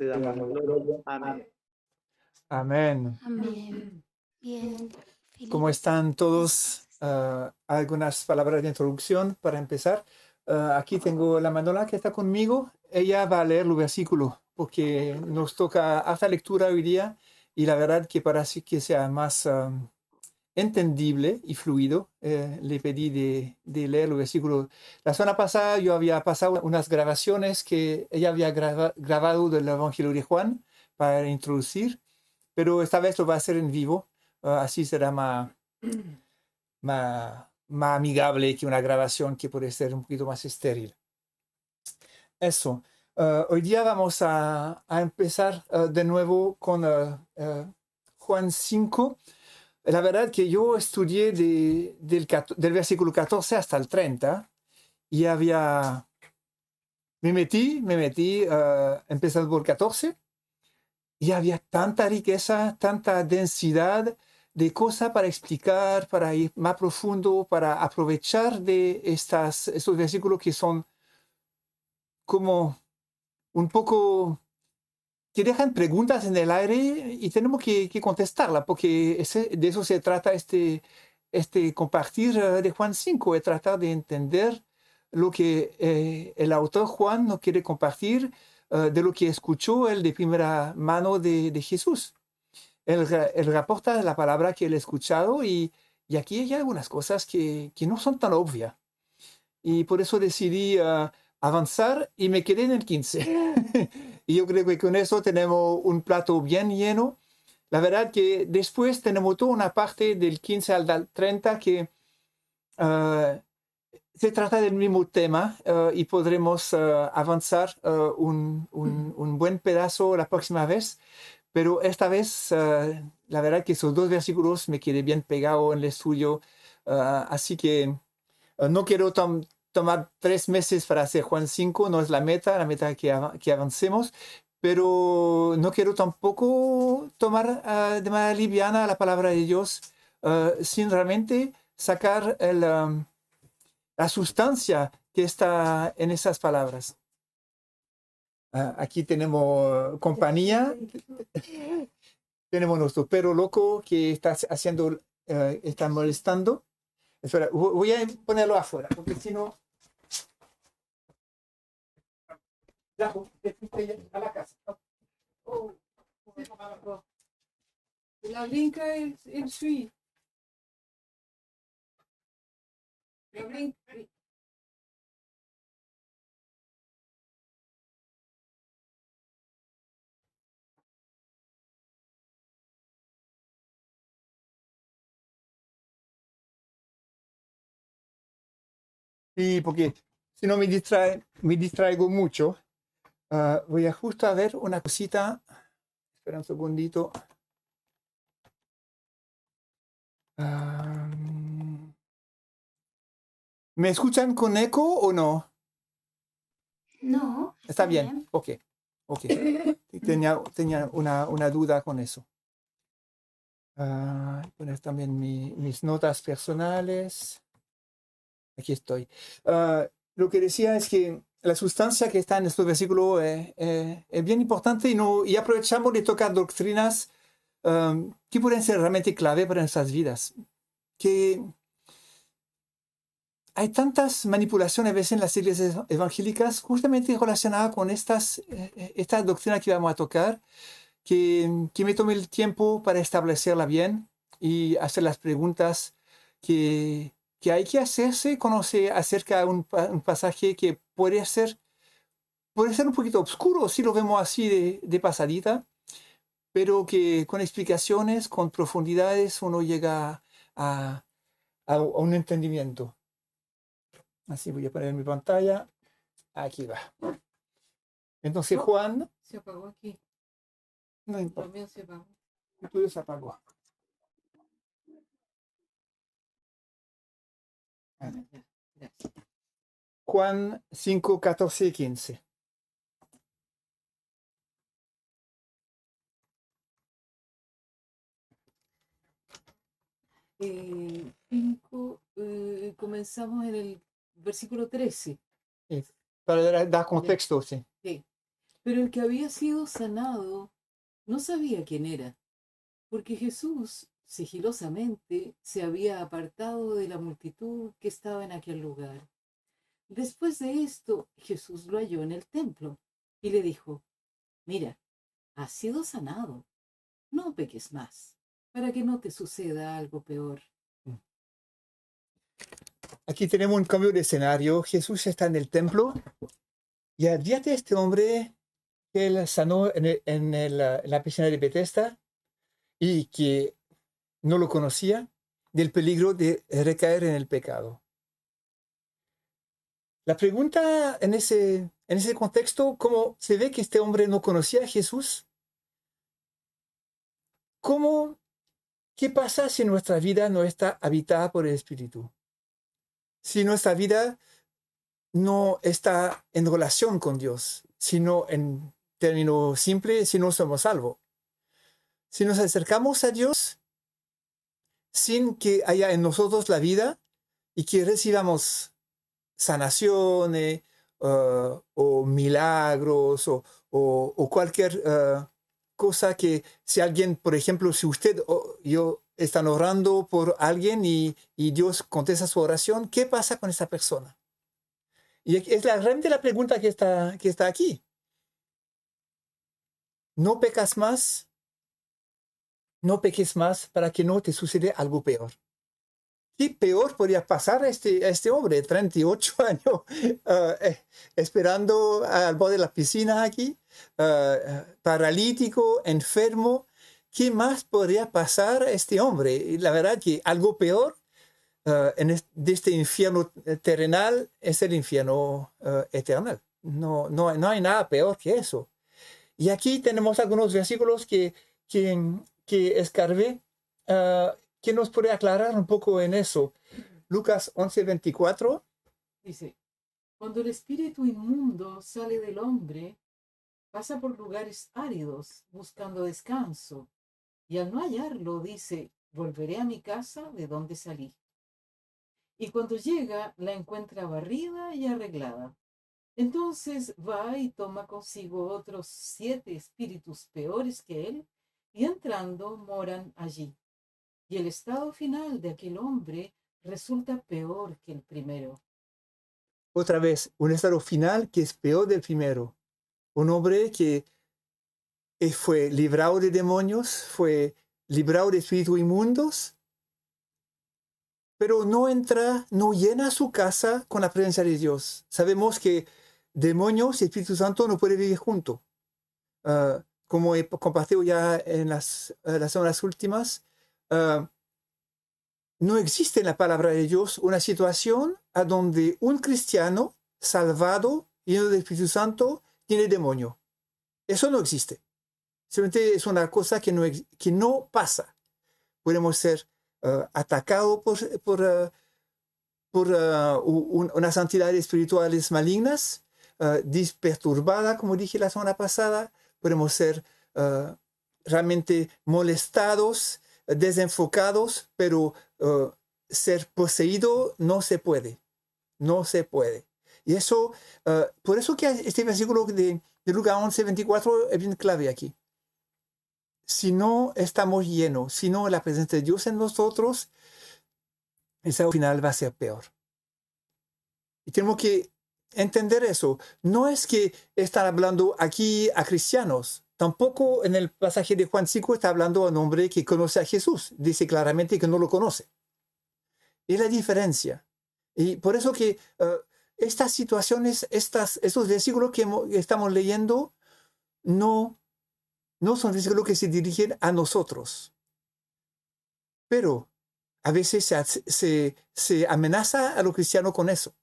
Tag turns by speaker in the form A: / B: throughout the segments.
A: te damos gloria. Amén.
B: Amén.
C: Amén. Bien.
B: ¿Cómo están todos? Algunas palabras de introducción para empezar. Aquí tengo la Mandola que está conmigo. Ella va a leer el versículo porque nos toca harta lectura hoy día y la verdad que para que sea más entendible y fluido, le pedí de leer el versículo. La semana pasada yo había pasado unas grabaciones que ella había grabado del Evangelio de Juan para introducir, pero esta vez lo va a hacer en vivo. Así será más amigable que una grabación que puede ser un poquito más estéril. Eso. Hoy día vamos a empezar de nuevo con Juan 5. La verdad que yo estudié del versículo 14 hasta el 30 y me metí empezando por 14 y había tanta riqueza, tanta densidad de cosas para explicar, para ir más profundo, para aprovechar de estos versículos que son como un poco, que dejan preguntas en el aire y tenemos que contestarlas, porque de eso se trata este compartir de Juan 5, de tratar de entender lo que el autor Juan nos quiere compartir de lo que escuchó él de primera mano de Jesús. Él reporta la palabra que él ha escuchado y aquí hay algunas cosas que no son tan obvias. Y por eso decidí avanzar y me quedé en el 15. Y yo creo que con eso tenemos un plato bien lleno. La verdad que después tenemos toda una parte del 15 al 30 que se trata del mismo tema y podremos avanzar un buen pedazo la próxima vez. Pero esta vez, la verdad que esos dos versículos me quedé bien pegado en el estudio. Así que no quiero tomar 3 meses para hacer Juan 5, no es la meta que avancemos, pero no quiero tampoco tomar de manera liviana la palabra de Dios sin realmente sacar la sustancia que está en esas palabras. Aquí tenemos compañía, tenemos nuestro perro loco que está haciendo, está molestando. Espera, voy a ponerlo afuera, porque si no... Ya, te fuiste ya a la casa. Oh,
D: La brinca el sui. La brinca.
B: Sí, porque si no me distraigo mucho. Voy a justo a ver una cosita. Espera un segundito. ¿Me escuchan con eco o no?
C: No,
B: Está bien. Ok. Tenía una duda con eso. Poner también mis notas personales. Aquí estoy. Lo que decía es que la sustancia que está en estos versículos es bien importante y aprovechamos de tocar doctrinas que pueden ser realmente clave para nuestras vidas. Que hay tantas manipulaciones a veces en las iglesias evangélicas justamente relacionadas con estas doctrinas que vamos a tocar, que me tome el tiempo para establecerla bien y hacer las preguntas que hay que hacerse cuando se acerca a un pasaje que puede ser un poquito oscuro si lo vemos así de pasadita, pero que con explicaciones, con profundidades, uno llega a un entendimiento. Así voy a poner mi pantalla. Aquí va. Entonces, Juan...
D: Se apagó aquí.
B: No importa.
D: También se apagó.
B: El tuyo se apagó.
D: Gracias.
B: Juan 5, 14 y 15.
D: Comenzamos en el versículo 13.
B: Para dar contexto, sí.
D: Sí. Pero el que había sido sanado no sabía quién era, porque Jesús sigilosamente se había apartado de la multitud que estaba en aquel lugar. Después de esto, Jesús lo halló en el templo y le dijo: Mira, has sido sanado, no peques más, para que no te suceda algo peor.
B: Aquí tenemos un cambio de escenario. Jesús está en el templo y advierte a este hombre que él sanó en la piscina de Bethesda y que no lo conocía, del peligro de recaer en el pecado. La pregunta en ese contexto, ¿cómo se ve que este hombre no conocía a Jesús? ¿Qué pasa si nuestra vida no está habitada por el Espíritu? Si nuestra vida no está en relación con Dios, sino en términos simples, si no somos salvos. Si nos acercamos a Dios sin que haya en nosotros la vida y que recibamos sanaciones o milagros o cualquier cosa que si alguien, por ejemplo, si usted o yo están orando por alguien y Dios contesta su oración, ¿qué pasa con esa persona? Y es realmente la pregunta que está aquí. No pecas más, no peques más para que no te suceda algo peor. ¿Qué peor podría pasar a este hombre de 38 años esperando al borde de la piscina aquí, paralítico, enfermo? ¿Qué más podría pasar a este hombre? Y la verdad que algo peor de este infierno terrenal es el infierno eterno. No hay nada peor que eso. Y aquí tenemos algunos versículos que escarbé, que nos puede aclarar un poco en eso. Lucas 11:24.
D: Dice: Cuando el espíritu inmundo sale del hombre, pasa por lugares áridos buscando descanso, y al no hallarlo dice: volveré a mi casa de donde salí. Y cuando llega, la encuentra barrida y arreglada. Entonces va y toma consigo otros 7 espíritus peores que él, y entrando moran allí. Y el estado final de aquel hombre resulta peor que el primero.
B: Otra vez, un estado final que es peor del primero. Un hombre que fue librado de demonios, fue librado de espíritus inmundos, pero no llena su casa con la presencia de Dios. Sabemos que demonios y Espíritu Santo no pueden vivir juntos. Como he compartido ya en las semanas últimas, no existe en la palabra de Dios una situación a donde un cristiano salvado, lleno del Espíritu Santo, tiene demonio. Eso no existe. Simplemente es una cosa que no pasa. Podemos ser atacados por unas entidades espirituales malignas, perturbadas, como dije la semana pasada. Podemos ser realmente molestados, desenfocados, pero ser poseído no se puede. No se puede. Y eso, por eso que este versículo de Lucas 11:24 es bien clave aquí. Si no estamos llenos, si no la presencia de Dios en nosotros, el estado final va a ser peor. Y tenemos que entender eso. No es que están hablando aquí a cristianos. Tampoco en el pasaje de Juan 5 está hablando a un hombre que conoce a Jesús. Dice claramente que no lo conoce. Es la diferencia. Y por eso que estas situaciones, estos versículos que estamos leyendo, no son versículos que se dirigen a nosotros. Pero a veces se amenaza a los cristianos con eso.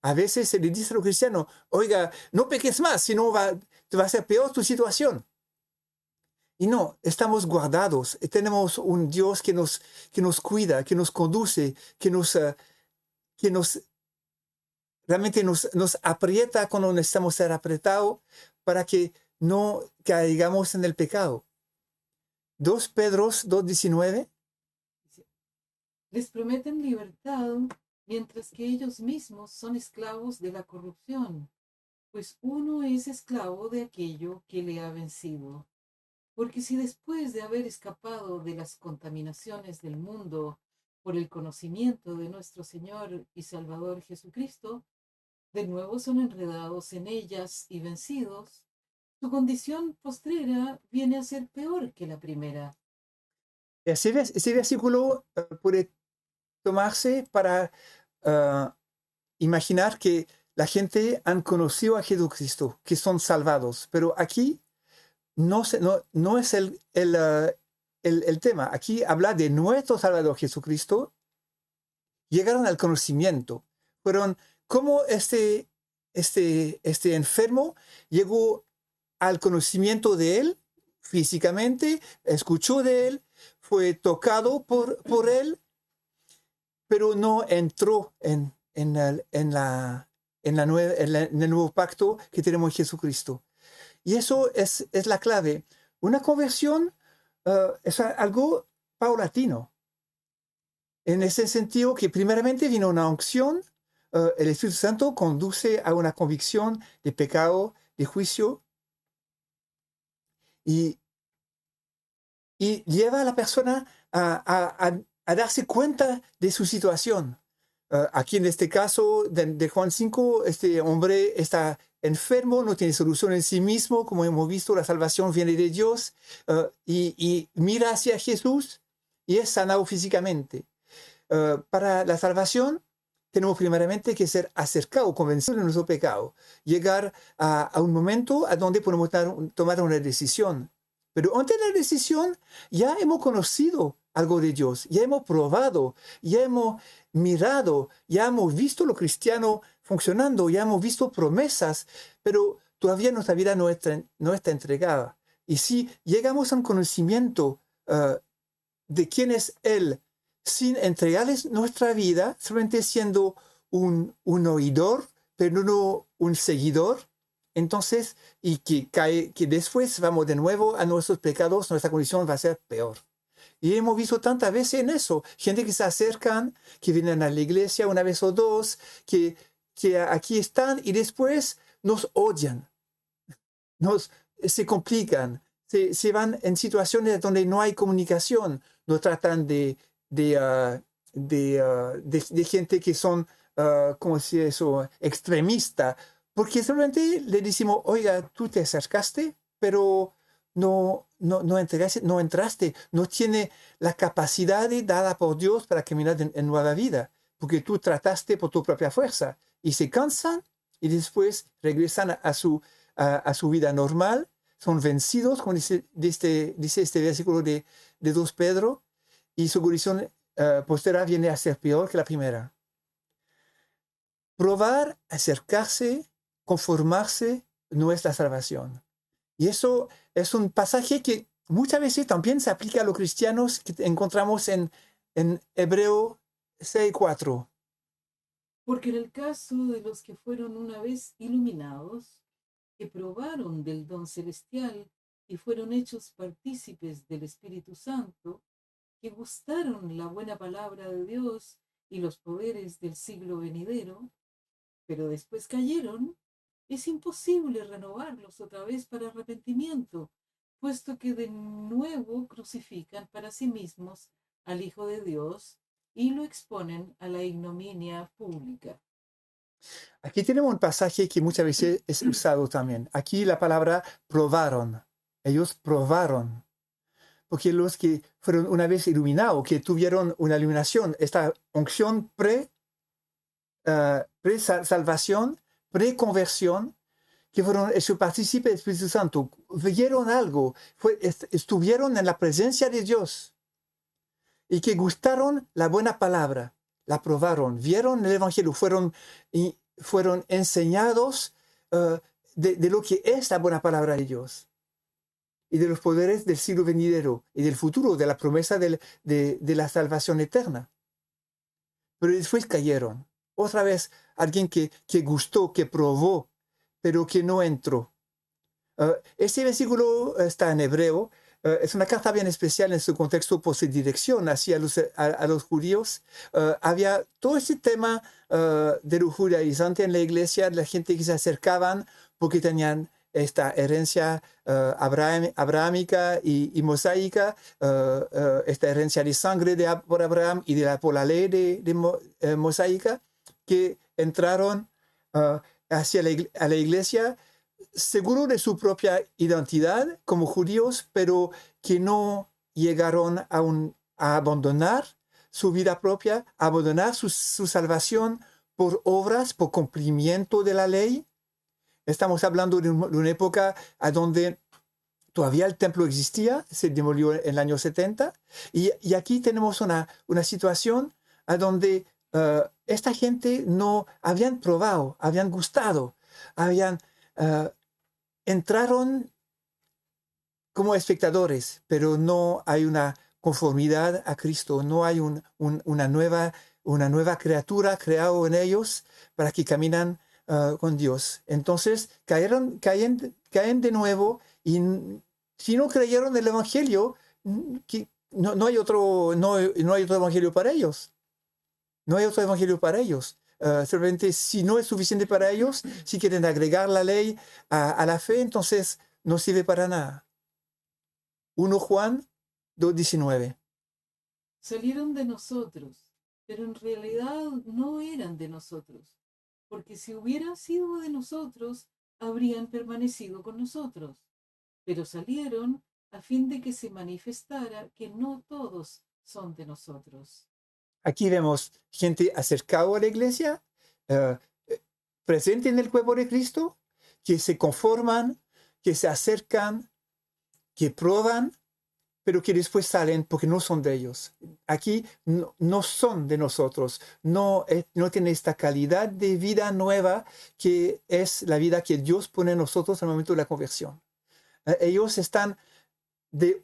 B: A veces se le dice a los cristianos: oiga, no peques más, si no te va a ser peor tu situación. Y no, estamos guardados. Tenemos un Dios que nos cuida, que nos conduce, que realmente nos aprieta cuando necesitamos ser apretados para que no caigamos en el pecado. 2 Pedro 2:19.
D: Les prometen libertad, mientras que ellos mismos son esclavos de la corrupción. pues uno es esclavo de aquello que le ha vencido. Porque si después de haber escapado de las contaminaciones del mundo por el conocimiento de nuestro Señor y Salvador Jesucristo, de nuevo son enredados en ellas y vencidos, su condición postrera viene a ser peor que la primera.
B: Ese versículo puede tomarse para imaginar que la gente han conocido a Jesucristo, que son salvados, pero aquí no es el tema. Aquí habla de nuestro Salvador Jesucristo. Llegaron al conocimiento. Fueron como este enfermo llegó al conocimiento de él físicamente, escuchó de él, fue tocado por él, pero no entró en el nuevo pacto que tenemos en Jesucristo. Y eso es la clave. Una conversión es algo paulatino. En ese sentido que primeramente vino una unción, el Espíritu Santo conduce a una convicción de pecado, de juicio, y lleva a la persona a darse cuenta de su situación. Aquí en este caso de Juan 5, este hombre está enfermo, no tiene solución en sí mismo, como hemos visto, la salvación viene de Dios, y mira hacia Jesús y es sanado físicamente. Para la salvación tenemos primeramente que ser acercados, convencidos de nuestro pecado, llegar a un momento a donde podemos tomar una decisión. Pero antes de la decisión ya hemos conocido algo de Dios, ya hemos probado, ya hemos mirado, ya hemos visto lo cristiano funcionando, ya hemos visto promesas, pero todavía nuestra vida no está entregada. Y si llegamos a un conocimiento de quién es Él, sin entregarles nuestra vida, solamente siendo un oidor, pero no un seguidor, entonces, y que después vamos de nuevo a nuestros pecados, nuestra condición va a ser peor. Y hemos visto tantas veces en eso, gente que se acercan, que vienen a la iglesia una vez o dos, que aquí están y después nos odian, se complican, se van en situaciones donde no hay comunicación, nos tratan de gente que son, ¿cómo se dice eso?, extremista, porque solamente le decimos, oiga, tú te acercaste, pero no entraste, no tiene la capacidad dada por Dios para caminar en nueva vida, porque tú trataste por tu propia fuerza, y se cansan y después regresan a su vida normal, son vencidos, como dice este versículo de 2 Pedro, y su condición posterior viene a ser peor que la primera. Probar, acercarse, conformarse, nuestra salvación. Y eso es un pasaje que muchas veces también se aplica a los cristianos que encontramos en Hebreo 6:4.
D: Porque en el caso de los que fueron una vez iluminados, que probaron del don celestial y fueron hechos partícipes del Espíritu Santo, que gustaron la buena palabra de Dios y los poderes del siglo venidero, pero después cayeron, es imposible renovarlos otra vez para arrepentimiento, puesto que de nuevo crucifican para sí mismos al Hijo de Dios y lo exponen a la ignominia pública.
B: Aquí tenemos un pasaje que muchas veces es usado también. Aquí la palabra probaron. Ellos probaron. Porque los que fueron una vez iluminados, que tuvieron una iluminación, esta unción pre-salvación, pre-conversión, que fueron hechos partícipes del Espíritu Santo, vieron algo, estuvieron en la presencia de Dios y que gustaron la buena palabra, la probaron, vieron el Evangelio, fueron enseñados de lo que es la buena palabra de Dios y de los poderes del siglo venidero y del futuro, de la promesa de la salvación eterna. Pero después cayeron. Otra vez, alguien que gustó, que probó, pero que no entró. Este versículo está en hebreo. es una carta bien especial en su contexto por su dirección hacia a los judíos. Había todo ese tema de lo judaizante en la iglesia, la gente que se acercaban porque tenían esta herencia abrahámica y mosaica, esta herencia de sangre por Abraham y por la ley mosaica, que entraron hacia a la iglesia seguro de su propia identidad como judíos, pero que no llegaron a abandonar su vida propia, a abandonar su salvación por obras, por cumplimiento de la ley. Estamos hablando de una época a donde todavía el templo existía, se demolió en el año 70, y aquí tenemos una situación a donde esta gente no habían probado, habían gustado, entraron como espectadores, pero no hay una conformidad a Cristo, no hay una nueva criatura creada en ellos para que caminan con Dios. Entonces caen de nuevo, y si no creyeron el Evangelio, no hay otro Evangelio para ellos. No hay otro Evangelio para ellos. Simplemente, si no es suficiente para ellos, si quieren agregar la ley a la fe, entonces no sirve para nada. 1 Juan 2:19.
D: Salieron de nosotros, pero en realidad no eran de nosotros, porque si hubieran sido de nosotros, habrían permanecido con nosotros. Pero salieron a fin de que se manifestara que no todos son de nosotros.
B: Aquí vemos gente acercada a la iglesia, presente en el cuerpo de Cristo, que se conforman, que se acercan, que prueban, pero que después salen porque no son de ellos. Aquí no son de nosotros, no tienen esta calidad de vida nueva que es la vida que Dios pone en nosotros al momento de la conversión. Ellos están de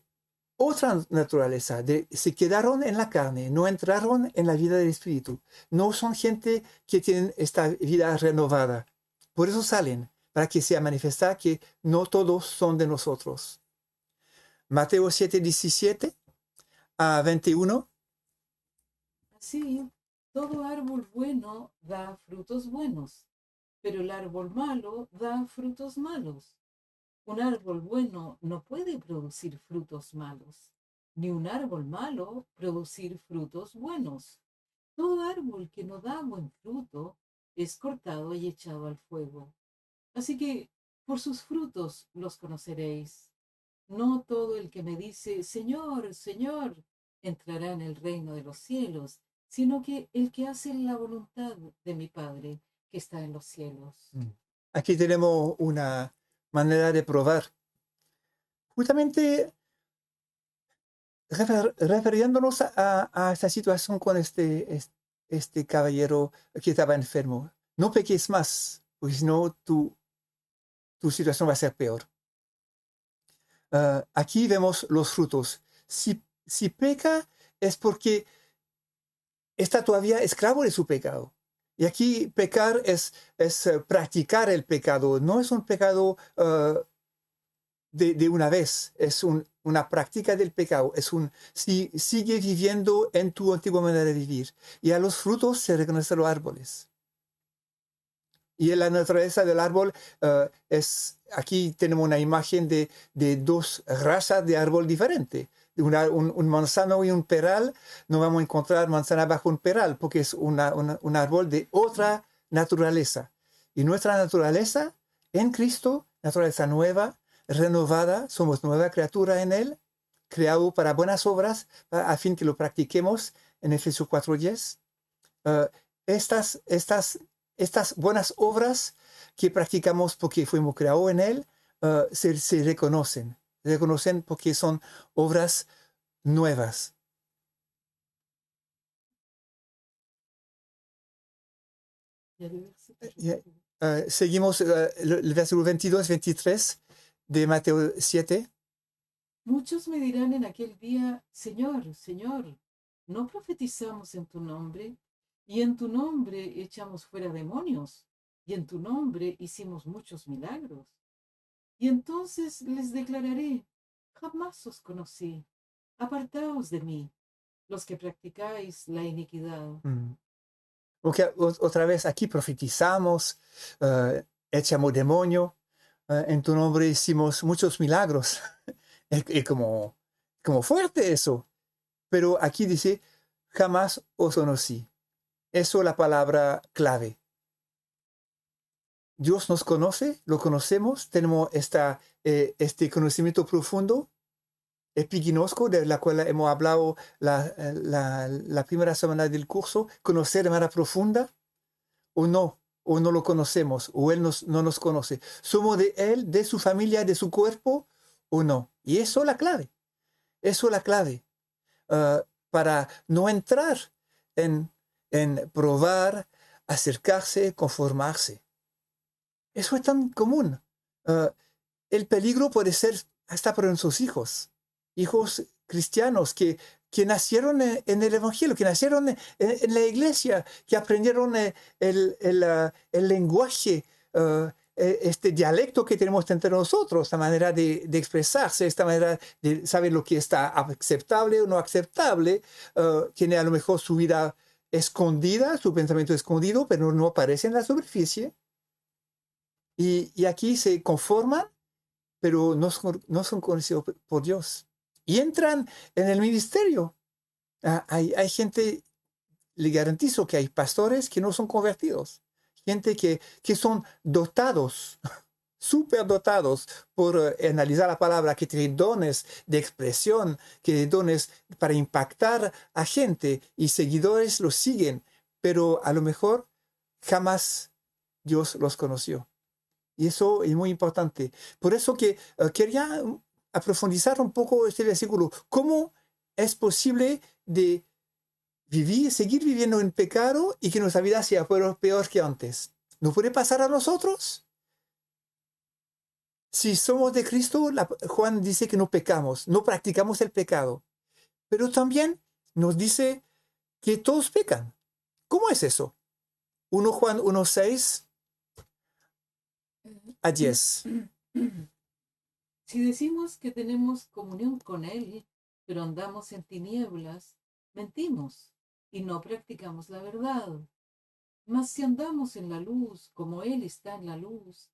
B: otra naturaleza, se quedaron en la carne, no entraron en la vida del Espíritu. No son gente que tienen esta vida renovada. Por eso salen, para que sea manifestada que no todos son de nosotros. Mateo 7:17 a 21.
D: Así, todo árbol bueno da frutos buenos, pero el árbol malo da frutos malos. Un árbol bueno no puede producir frutos malos, ni un árbol malo producir frutos buenos. Todo árbol que no da buen fruto es cortado y echado al fuego. Así que por sus frutos los conoceréis. No todo el que me dice, Señor, Señor, entrará en el reino de los cielos, sino que el que hace la voluntad de mi Padre que está en los cielos.
B: Aquí tenemos una manera de probar. Justamente refiriéndonos a esta situación con este caballero que estaba enfermo. No peques más, porque si no tu situación va a ser peor. Aquí vemos los frutos. Si peca es porque está todavía esclavo de su pecado. Y aquí pecar es practicar el pecado. No es un pecado de una vez, es una práctica del pecado. Sigue viviendo en tu antigua manera de vivir. Y a los frutos se reconocen los árboles. Y en la naturaleza del árbol aquí tenemos una imagen de dos razas de árbol diferentes. Un manzano y un peral. No vamos a encontrar manzana bajo un peral porque es un árbol de otra naturaleza. Y nuestra naturaleza en Cristo, naturaleza nueva, renovada, somos nueva criatura en Él, creado para buenas obras, a fin que lo practiquemos en Efesios 4:10. Estas buenas obras que practicamos porque fuimos creados en Él, se reconocen porque son obras nuevas. Seguimos el versículo 22-23 de Mateo 7.
D: Muchos me dirán en aquel día, Señor, Señor, ¿no profetizamos en tu nombre? Y en tu nombre echamos fuera demonios, y en tu nombre hicimos muchos milagros. Y entonces les declararé, jamás os conocí. Apartaos de mí, los que practicáis la iniquidad.
B: Porque otra vez aquí profetizamos, echamos demonio, en tu nombre hicimos muchos milagros. Es como fuerte eso. Pero aquí dice, jamás os conocí. Eso es la palabra clave. Dios nos conoce, lo conocemos, tenemos este conocimiento profundo, epignosco, de la cual hemos hablado la primera semana del curso, conocer de manera profunda, o no lo conocemos, o Él no nos conoce. ¿Somos de Él, de su familia, de su cuerpo, o no? Y eso es la clave. Eso es la clave. Para no entrar en probar, acercarse, conformarse. Eso es tan común. El peligro puede ser hasta para nuestros hijos cristianos que nacieron en el Evangelio, que nacieron en la iglesia, que aprendieron el lenguaje, este dialecto que tenemos entre nosotros, esta manera de expresarse, esta manera de saber lo que está aceptable o no aceptable, tiene a lo mejor su vida escondida, su pensamiento escondido, pero no aparece en la superficie. Y aquí se conforman, pero no son conocidos por Dios. Y entran en el ministerio. Hay gente, le garantizo que hay pastores que no son convertidos. Gente que son dotados, superdotados por analizar la palabra, que tienen dones de expresión, que tienen dones para impactar a gente y seguidores los siguen, pero a lo mejor jamás Dios los conoció. Y eso es muy importante. Por eso que quería profundizar un poco este versículo. ¿Cómo es posible de seguir viviendo en pecado y que nuestra vida sea peor que antes? ¿No puede pasar a nosotros? Si somos de Cristo, Juan dice que no pecamos, no practicamos el pecado. Pero también nos dice que todos pecan. ¿Cómo es eso? 1 Juan 1:6 a 10.
D: Si decimos que tenemos comunión con Él, pero andamos en tinieblas, mentimos y no practicamos la verdad. Mas si andamos en la luz, como Él está en la luz,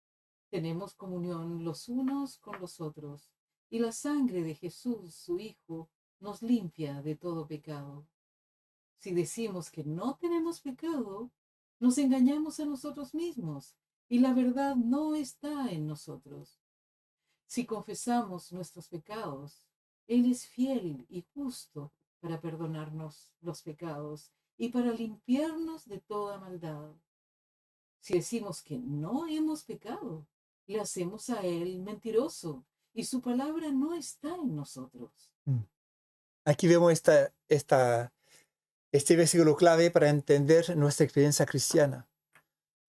D: tenemos comunión los unos con los otros, y la sangre de Jesús, su Hijo, nos limpia de todo pecado. Si decimos que no tenemos pecado, nos engañamos a nosotros mismos, y la verdad no está en nosotros. Si confesamos nuestros pecados, Él es fiel y justo para perdonarnos los pecados y para limpiarnos de toda maldad. Si decimos que no hemos pecado, le hacemos a Él mentiroso y su palabra no está en nosotros.
B: Aquí vemos este versículo clave para entender nuestra experiencia cristiana.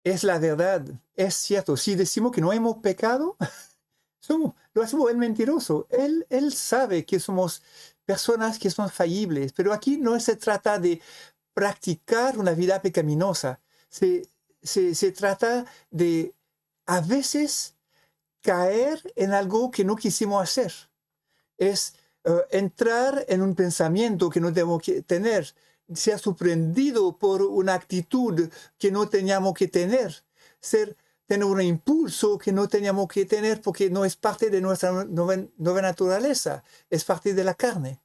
B: Es la verdad, es cierto. Si decimos que no hemos pecado, lo hacemos el mentiroso. Él sabe que somos personas que son fallibles, pero aquí no se trata de practicar una vida pecaminosa. Se trata de a veces caer en algo que no quisimos hacer. Es entrar en un pensamiento que no debemos tener, ser sorprendido por una actitud que no teníamos que tener, tener un impulso que no teníamos que tener porque no es parte de nuestra nueva naturaleza, es parte de la carne.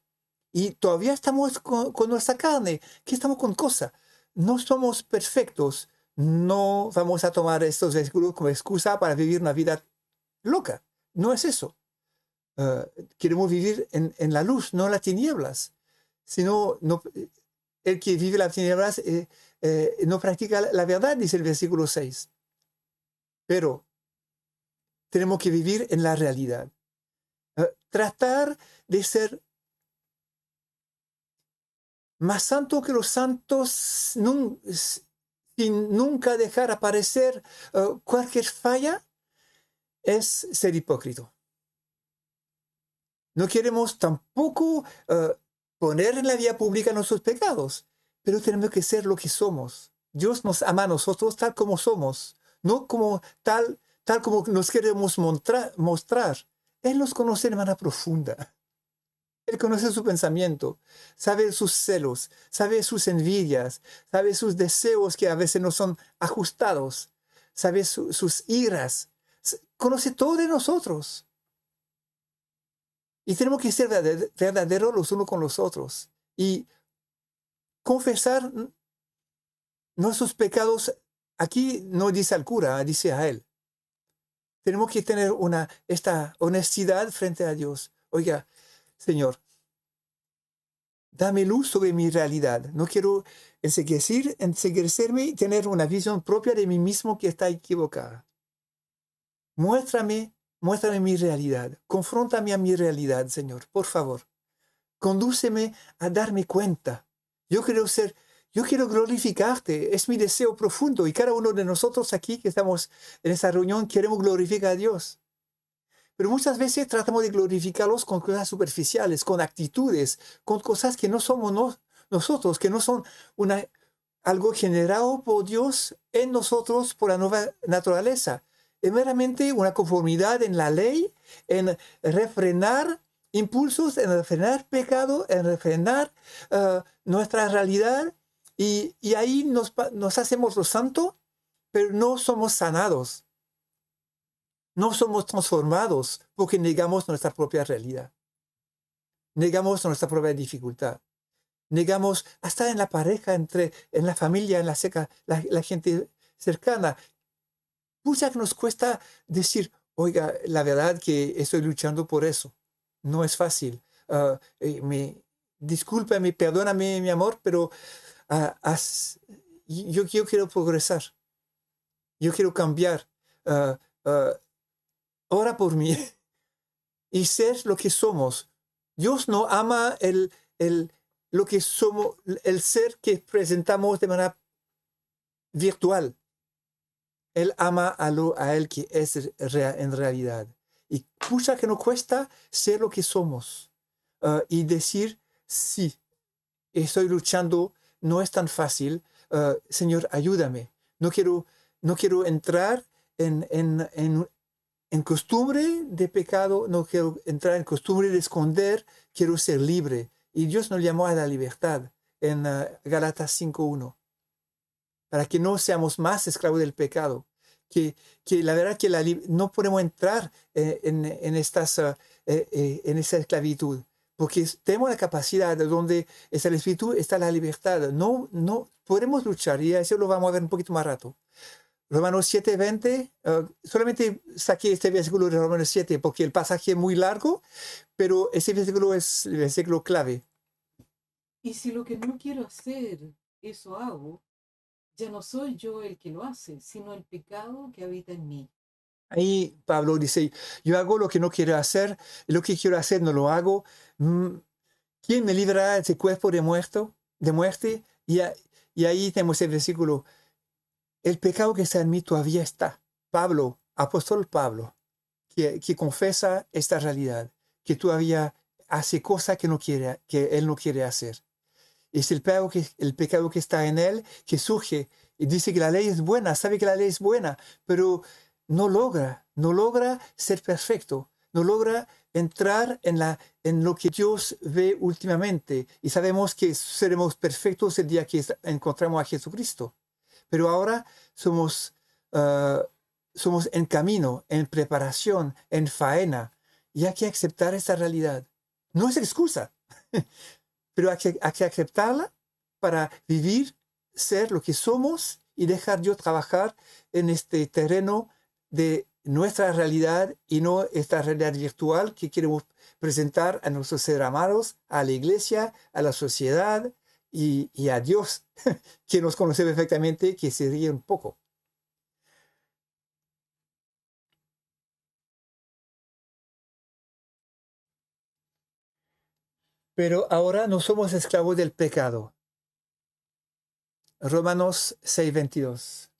B: Y todavía estamos con nuestra carne, que estamos con cosas. No somos perfectos, no vamos a tomar estos versículos como excusa para vivir una vida loca. No es eso. Queremos vivir en la luz, no en las tinieblas. Sino, el que vive en las tinieblas no practica la verdad, dice el versículo 6. Pero tenemos que vivir en la realidad. Tratar de ser más santo que los santos sin nunca dejar aparecer cualquier falla es ser hipócrita. No queremos tampoco poner en la vía pública nuestros pecados, pero tenemos que ser lo que somos. Dios nos ama a nosotros tal como somos, no como tal como nos queremos mostrar. Él nos conoce de manera profunda. Él conoce su pensamiento, sabe sus celos, sabe sus envidias, sabe sus deseos que a veces no son ajustados, sabe sus iras, conoce todo de nosotros. Y tenemos que ser verdaderos los unos con los otros y confesar nuestros pecados. Aquí no dice al cura, dice a él. Tenemos que tener esta honestidad frente a Dios. Oiga, Señor, dame luz sobre mi realidad. No quiero enseguecerme y tener una visión propia de mí mismo que está equivocada. Muéstrame mi realidad. Confróntame a mi realidad, Señor, por favor. Condúceme a darme cuenta. Yo quiero glorificarte. Es mi deseo profundo. Y cada uno de nosotros aquí que estamos en esta reunión queremos glorificar a Dios. Pero muchas veces tratamos de glorificarlos con cosas superficiales, con actitudes, con cosas que no somos nosotros, que no son algo generado por Dios en nosotros por la nueva naturaleza. Es meramente una conformidad en la ley, en refrenar impulsos, en refrenar pecado, en refrenar nuestra realidad. Y ahí nos hacemos los santos, pero no somos sanados. No somos transformados porque negamos nuestra propia realidad. Negamos nuestra propia dificultad. Negamos hasta en la pareja, en la familia, en la gente cercana. Mucha que nos cuesta decir, oiga, la verdad que estoy luchando por eso. No es fácil. Discúlpame, perdóname, mi amor, pero yo quiero progresar. Yo quiero cambiar. Ora por mí y ser lo que somos. Dios no ama lo que somos, el ser que presentamos de manera virtual. Él ama a Él que es en realidad. Y pucha que nos cuesta ser lo que somos. Y decir, sí, estoy luchando, no es tan fácil. Señor, ayúdame. No quiero entrar en costumbre de pecado, no quiero entrar en costumbre de esconder, quiero ser libre. Y Dios nos llamó a la libertad en Gálatas 5:1. Para que no seamos más esclavos del pecado. Que la verdad que no podemos entrar en esa esclavitud. Porque tenemos la capacidad de donde está la esclavitud, está la libertad. No podemos luchar y eso lo vamos a ver un poquito más rato. Romanos 7:20, solamente saqué este versículo de Romanos 7 porque el pasaje es muy largo, pero ese versículo es el versículo clave.
D: Y si lo que no quiero hacer, eso hago, ya no soy yo el que lo hace, sino el pecado que habita en mí.
B: Ahí Pablo dice, yo hago lo que no quiero hacer, lo que quiero hacer no lo hago. ¿Quién me librará de ese cuerpo de muerte? Y ahí tenemos el versículo, el pecado que está en mí todavía está. Pablo, apóstol Pablo, que confesa esta realidad, que todavía hace cosas que él no quiere hacer. Es el pecado que está en él, que surge y dice que la ley es buena, sabe que la ley es buena, pero no logra ser perfecto, no logra entrar en lo que Dios ve últimamente. Y sabemos que seremos perfectos el día que encontramos a Jesucristo. Pero ahora somos en camino, en preparación, en faena. Y hay que aceptar esta realidad. No es excusa, pero hay que aceptarla para vivir, ser lo que somos y dejar Dios trabajar en este terreno de nuestra realidad y no esta realidad virtual que queremos presentar a nuestros seres amados, a la iglesia, a la sociedad y a Dios, que nos conoce perfectamente, que se ríe un poco. Pero ahora no somos esclavos del pecado. Romanos 6:22.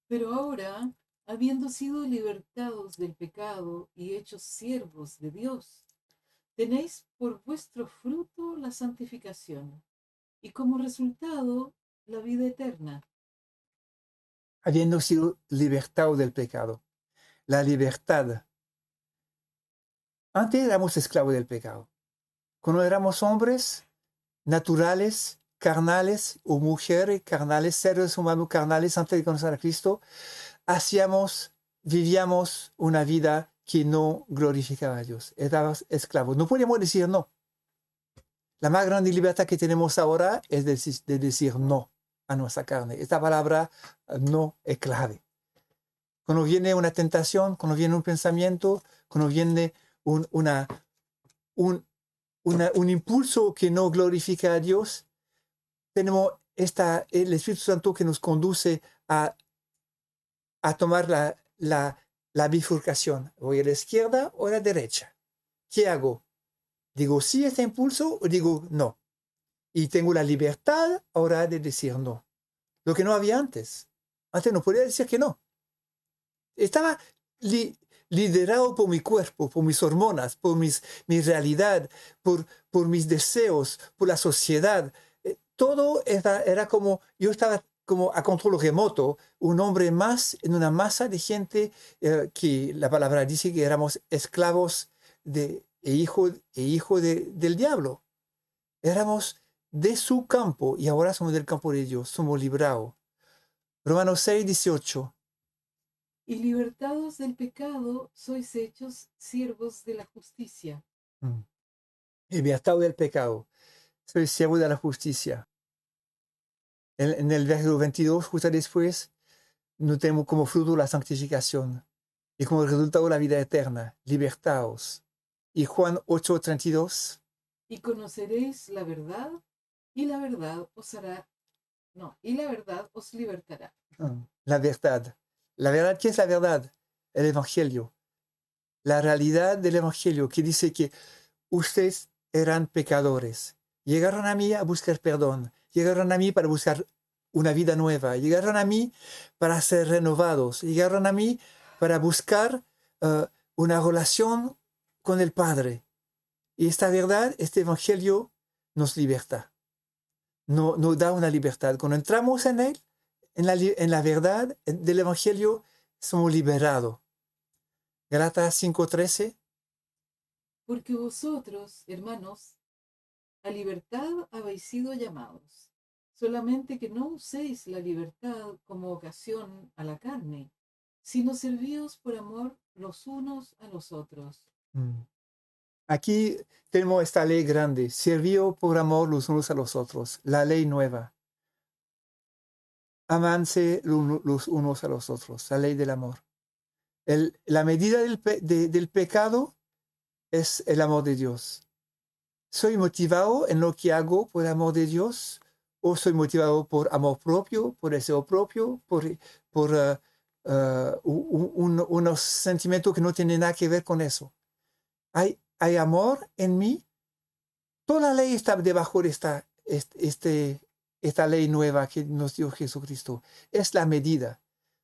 D: Pero ahora, habiendo sido libertados del pecado y hechos siervos de Dios, tenéis por vuestro fruto la santificación y como resultado la vida eterna.
B: Habiendo sido libertados del pecado. La libertad Antes éramos esclavos del pecado. Cuando éramos hombres naturales, carnales, o mujeres carnales, seres humanos carnales, antes de conocer a Cristo, vivíamos una vida que no glorificaba a Dios. Éramos esclavos. No podíamos decir no. La más grande libertad que tenemos ahora es de decir no a nuestra carne. Esta palabra no es clave. Cuando viene una tentación, cuando viene un pensamiento, cuando viene un impulso que no glorifica a Dios, tenemos el Espíritu Santo que nos conduce a tomar la bifurcación. ¿Voy a la izquierda o a la derecha? ¿Qué hago? ¿Digo sí a este impulso o digo no? Y tengo la libertad ahora de decir no. Lo que no había antes. Antes no podía decir que no. Estaba liderado por mi cuerpo, por mis hormonas, por mi realidad, por mis deseos, por la sociedad. Todo era como, yo estaba como a control remoto, un hombre más en una masa de gente que la palabra dice que éramos esclavos e hijo del diablo. Éramos de su campo y ahora somos del campo de Dios, somos librados. Romanos 6, 18.
D: Y libertados del pecado, sois hechos siervos de la justicia.
B: Libertado del pecado, soy siervo de la justicia. En el verso 22, justo después, no tenemos como fruto la santificación y como resultado la vida eterna, libertados. Y Juan 8, 32.
D: Y conoceréis la verdad, y la verdad os libertará.
B: La verdad. La verdad, ¿qué es la verdad? El Evangelio. La realidad del Evangelio que dice que ustedes eran pecadores. Llegaron a mí a buscar perdón. Llegaron a mí para buscar una vida nueva. Llegaron a mí para ser renovados. Llegaron a mí para buscar una relación con el Padre. Y esta verdad, este Evangelio nos liberta. Nos da una libertad. Cuando entramos en él, en la verdad del Evangelio, somos liberados. Gálatas 5:13.
D: Porque vosotros, hermanos, a libertad habéis sido llamados, solamente que no uséis la libertad como ocasión a la carne, sino servíos por amor los unos a los otros.
B: Aquí tenemos esta ley grande, servió por amor los unos a los otros, la ley nueva. Amanse los unos a los otros, la ley del amor. La medida del pecado es el amor de Dios. ¿Soy motivado en lo que hago por el amor de Dios? ¿O soy motivado por amor propio, por deseo propio, por unos sentimientos que no tienen nada que ver con eso? ¿Hay amor en mí? Toda la ley está debajo de esta ley nueva que nos dio Jesucristo. Es la medida.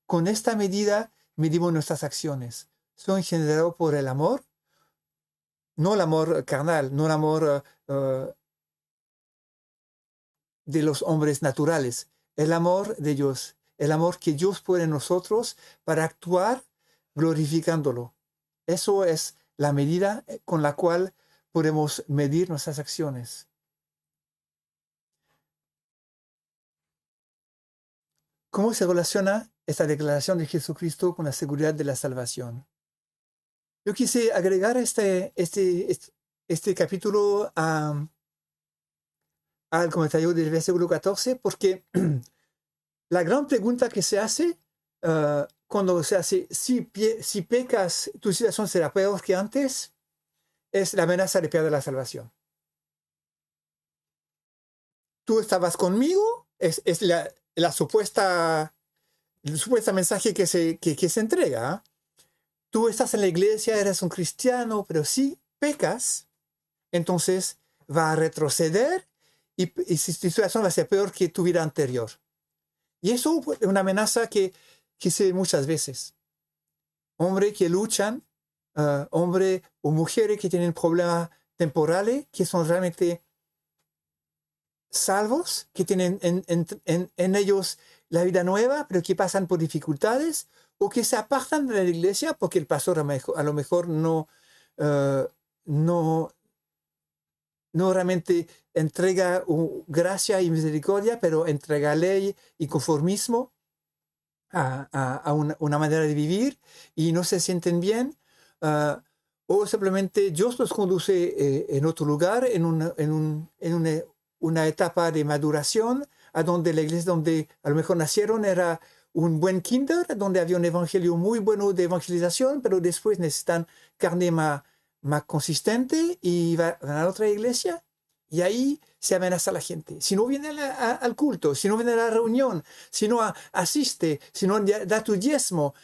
B: Con esta medida medimos nuestras acciones. Son generadas por el amor, no el amor carnal, no el amor de los hombres naturales, el amor de Dios, el amor que Dios pone en nosotros para actuar glorificándolo. Eso es la medida con la cual podemos medir nuestras acciones. ¿Cómo se relaciona esta declaración de Jesucristo con la seguridad de la salvación? Yo quise agregar este capítulo al comentario del versículo 14 porque la gran pregunta que se hace cuando se hace, si pecas, tu situación será peor que antes, es la amenaza de perder la salvación. Tú estabas conmigo, es el supuesto mensaje que se entrega. Tú estás en la iglesia, eres un cristiano, pero si pecas, entonces va a retroceder y tu situación va a ser peor que tu vida anterior. Y eso es una amenaza que se ve muchas veces. Hombres que luchan, hombres o mujeres que tienen problemas temporales, que son realmente salvos, que tienen en ellos la vida nueva, pero que pasan por dificultades, o que se apartan de la iglesia porque el pastor a lo mejor no no realmente entrega gracia y misericordia, pero entrega ley y conformismo a una manera de vivir y no se sienten bien, o simplemente Dios los conduce en otro lugar, en una etapa de maduración, a donde la iglesia donde a lo mejor nacieron era un buen kinder, donde había un evangelio muy bueno de evangelización, pero después necesitan carne más consistente y van a otra iglesia. Y ahí se amenaza a la gente. Si no viene al culto, si no viene a la reunión, si no asiste, si no da tu diezmo,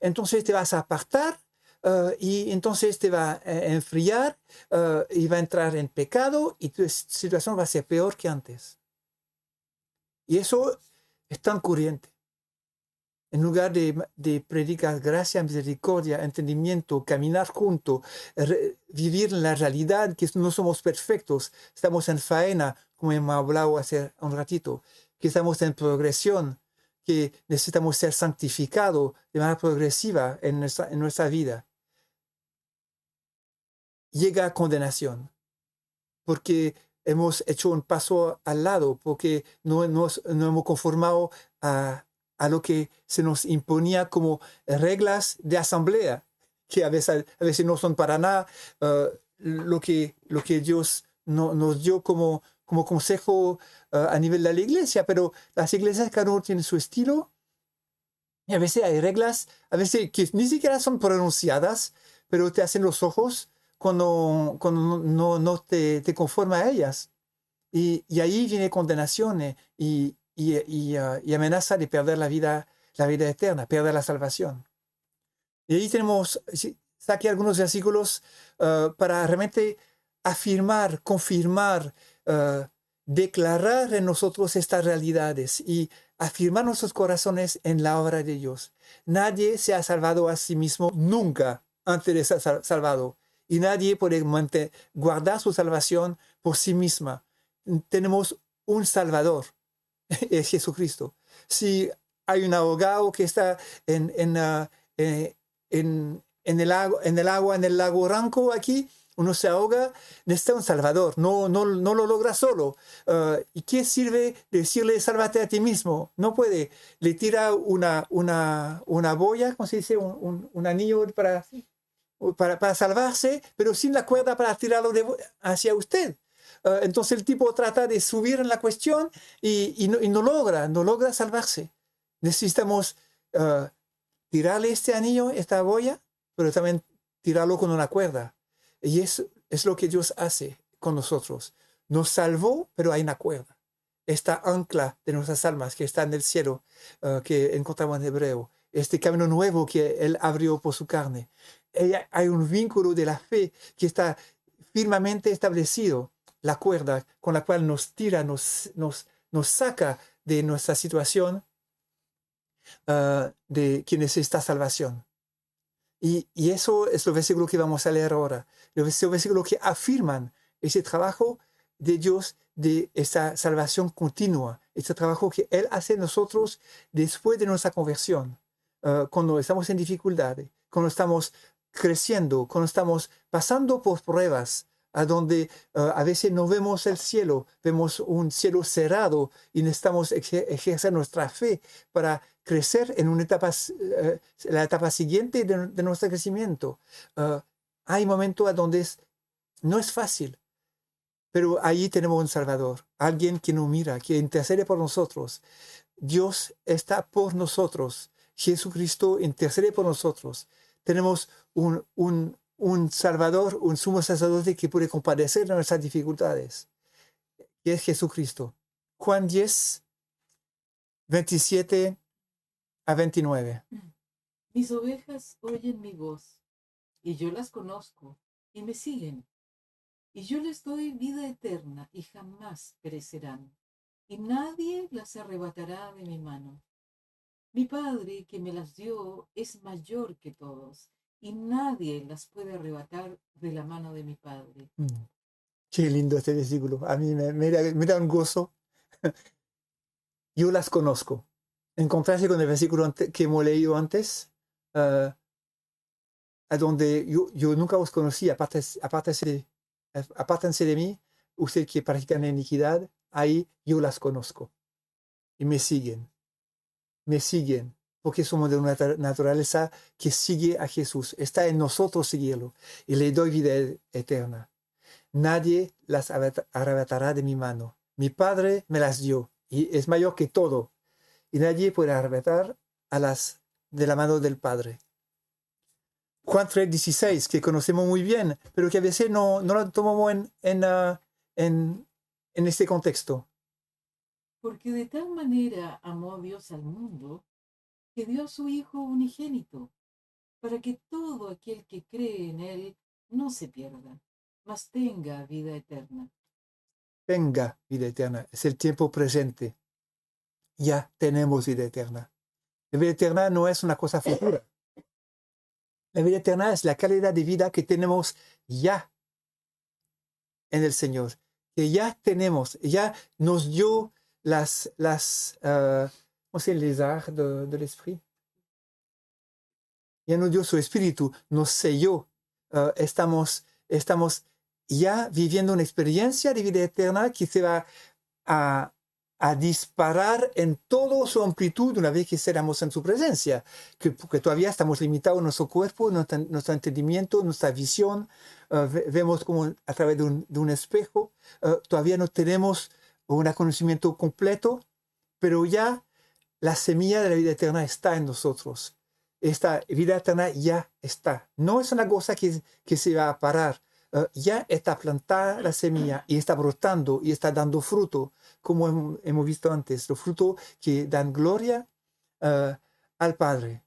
B: entonces te vas a apartar y entonces te va a enfriar y va a entrar en pecado y tu situación va a ser peor que antes. Y eso es tan corriente. En lugar de predicar gracia, misericordia, entendimiento, caminar juntos, vivir en la realidad que no somos perfectos, estamos en faena, como hemos hablado hace un ratito, que estamos en progresión, que necesitamos ser santificados de manera progresiva en nuestra vida. Llega condenación, porque hemos hecho un paso al lado, porque no hemos conformado a lo que se nos imponía como reglas de asamblea, que a veces no son para nada lo que Dios nos dio como consejo a nivel de la iglesia, pero las iglesias cada uno tiene su estilo y a veces hay reglas, a veces que ni siquiera son pronunciadas, pero te hacen los ojos cuando no te conforma a ellas. Y ahí viene condenación y amenaza de perder la vida eterna, perder la salvación. Y ahí saqué algunos versículos para realmente afirmar, confirmar, declarar en nosotros estas realidades y afirmar nuestros corazones en la obra de Dios. Nadie se ha salvado a sí mismo nunca antes de ser salvado. Y nadie puede guardar su salvación por sí misma. Tenemos un Salvador, es Jesucristo. Si hay un ahogado que está en el agua, en el lago Ranco aquí, uno se ahoga, necesita un Salvador, no lo logra solo. ¿Y qué sirve decirle sálvate a ti mismo? No puede. Le tira una boya, ¿cómo se dice? Un anillo para salvarse, pero sin la cuerda para tirarlo hacia usted. Entonces el tipo trata de subir en la cuestión y no logra salvarse. Necesitamos tirarle este anillo, esta boya, pero también tirarlo con una cuerda. Y eso es lo que Dios hace con nosotros. Nos salvó, pero hay una cuerda. Esta ancla de nuestras almas que está en el cielo, que encontramos en hebreo. Este camino nuevo que Él abrió por su carne. Hay un vínculo de la fe que está firmemente establecido. La cuerda con la cual nos tira, nos saca de nuestra situación de que necesita salvación. Y eso es el versículo que vamos a leer ahora. Los versículos que afirman ese trabajo de Dios, de esa salvación continua, ese trabajo que Él hace en nosotros después de nuestra conversión, cuando estamos en dificultades, cuando estamos creciendo, cuando estamos pasando por pruebas, a donde a veces no vemos el cielo, vemos un cielo cerrado y necesitamos ejercer nuestra fe para crecer en la etapa siguiente de nuestro crecimiento. Hay momentos a donde no es fácil, pero ahí tenemos un Salvador, alguien que nos mira, que intercede por nosotros. Dios está por nosotros. Jesucristo intercede por nosotros. Tenemos un Salvador, un sumo sacerdote que puede compadecer de nuestras dificultades, que es Jesucristo. Juan 10, 27 a 29.
D: Mis ovejas oyen mi voz, y yo las conozco, y me siguen. Y yo les doy vida eterna, y jamás perecerán, y nadie las arrebatará de mi mano. Mi Padre que me las dio es mayor que todos, y nadie las puede arrebatar de la mano de mi Padre.
B: Qué lindo este versículo. A mí me da un gozo. Yo las conozco. En contraste con el versículo que hemos leído antes, a donde yo nunca os conocí, apártense de mí, ustedes que practican la iniquidad, ahí yo las conozco. Y me siguen, porque somos de una naturaleza que sigue a Jesús. Está en nosotros seguirlo. Y le doy vida eterna. Nadie las arrebatará de mi mano. Mi Padre me las dio y es mayor que todo. Y nadie puede arrebatar de la mano del Padre. Juan 3:16, que conocemos muy bien, pero que a veces no lo tomamos en este contexto.
D: Porque de tal manera amó Dios al mundo, que dio a su Hijo unigénito, para que todo aquel que cree en Él no se pierda, mas tenga vida eterna.
B: Tenga vida eterna. Es el tiempo presente. Ya tenemos vida eterna. La vida eterna no es una cosa futura. La vida eterna es la calidad de vida que tenemos ya en el Señor. Que ya tenemos, ya nos dio ¿cómo se llama? Les arts de l'esprit. Ya nos dio su espíritu, nos selló. Estamos ya viviendo una experiencia de vida eterna que se va a disparar en toda su amplitud una vez que seremos en su presencia, porque todavía estamos limitados en nuestro cuerpo, nuestro entendimiento, nuestra visión, vemos como a través de un espejo, todavía no tenemos un conocimiento completo, pero ya la semilla de la vida eterna está en nosotros. Esta vida eterna ya está. No es una cosa que se va a parar. Ya está plantada la semilla y está brotando y está dando fruto, como hemos visto antes, los frutos que dan gloria al Padre.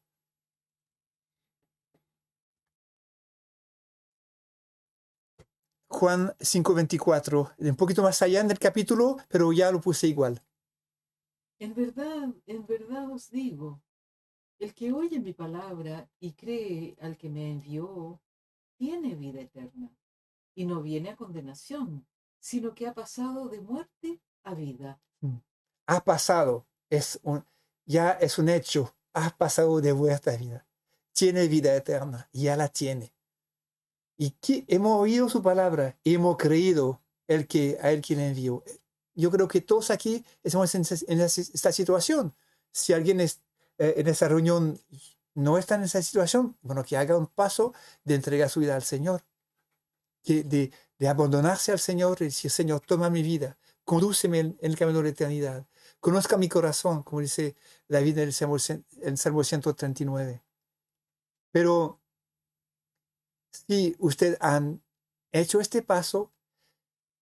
B: Juan 5:24, un poquito más allá en el capítulo, pero ya lo puse igual.
D: En verdad os digo, el que oye mi palabra y cree al que me envió, tiene vida eterna, y no viene a condenación, sino que ha pasado de muerte a vida.
B: Ha pasado, ya es un hecho, ha pasado de vuelta a vida. Tiene vida eterna, ya la tiene. Y que hemos oído su palabra, hemos creído a él que le envió. Yo creo que todos aquí estamos en esta situación. Si alguien en esa reunión no está en esa situación, bueno, que haga un paso de entregar su vida al Señor, de abandonarse al Señor y decir, Señor, toma mi vida, condúceme en el camino de la eternidad, conozca mi corazón, como dice David en el Salmo 139. Pero si ustedes han hecho este paso,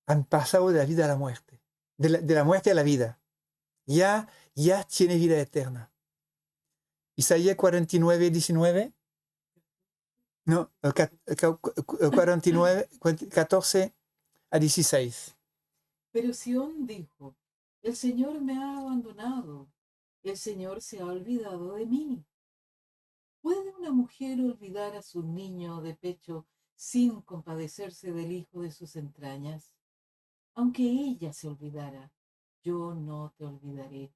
B: han pasado de la vida a la muerte, de la muerte a la vida. Ya tiene vida eterna. Isaías 49:19. No, 49, 14-16.
D: Pero Sión dijo, el Señor me ha abandonado, el Señor se ha olvidado de mí. ¿Puede una mujer olvidar a su niño de pecho sin compadecerse del hijo de sus entrañas? Aunque ella se olvidara, yo no te olvidaré.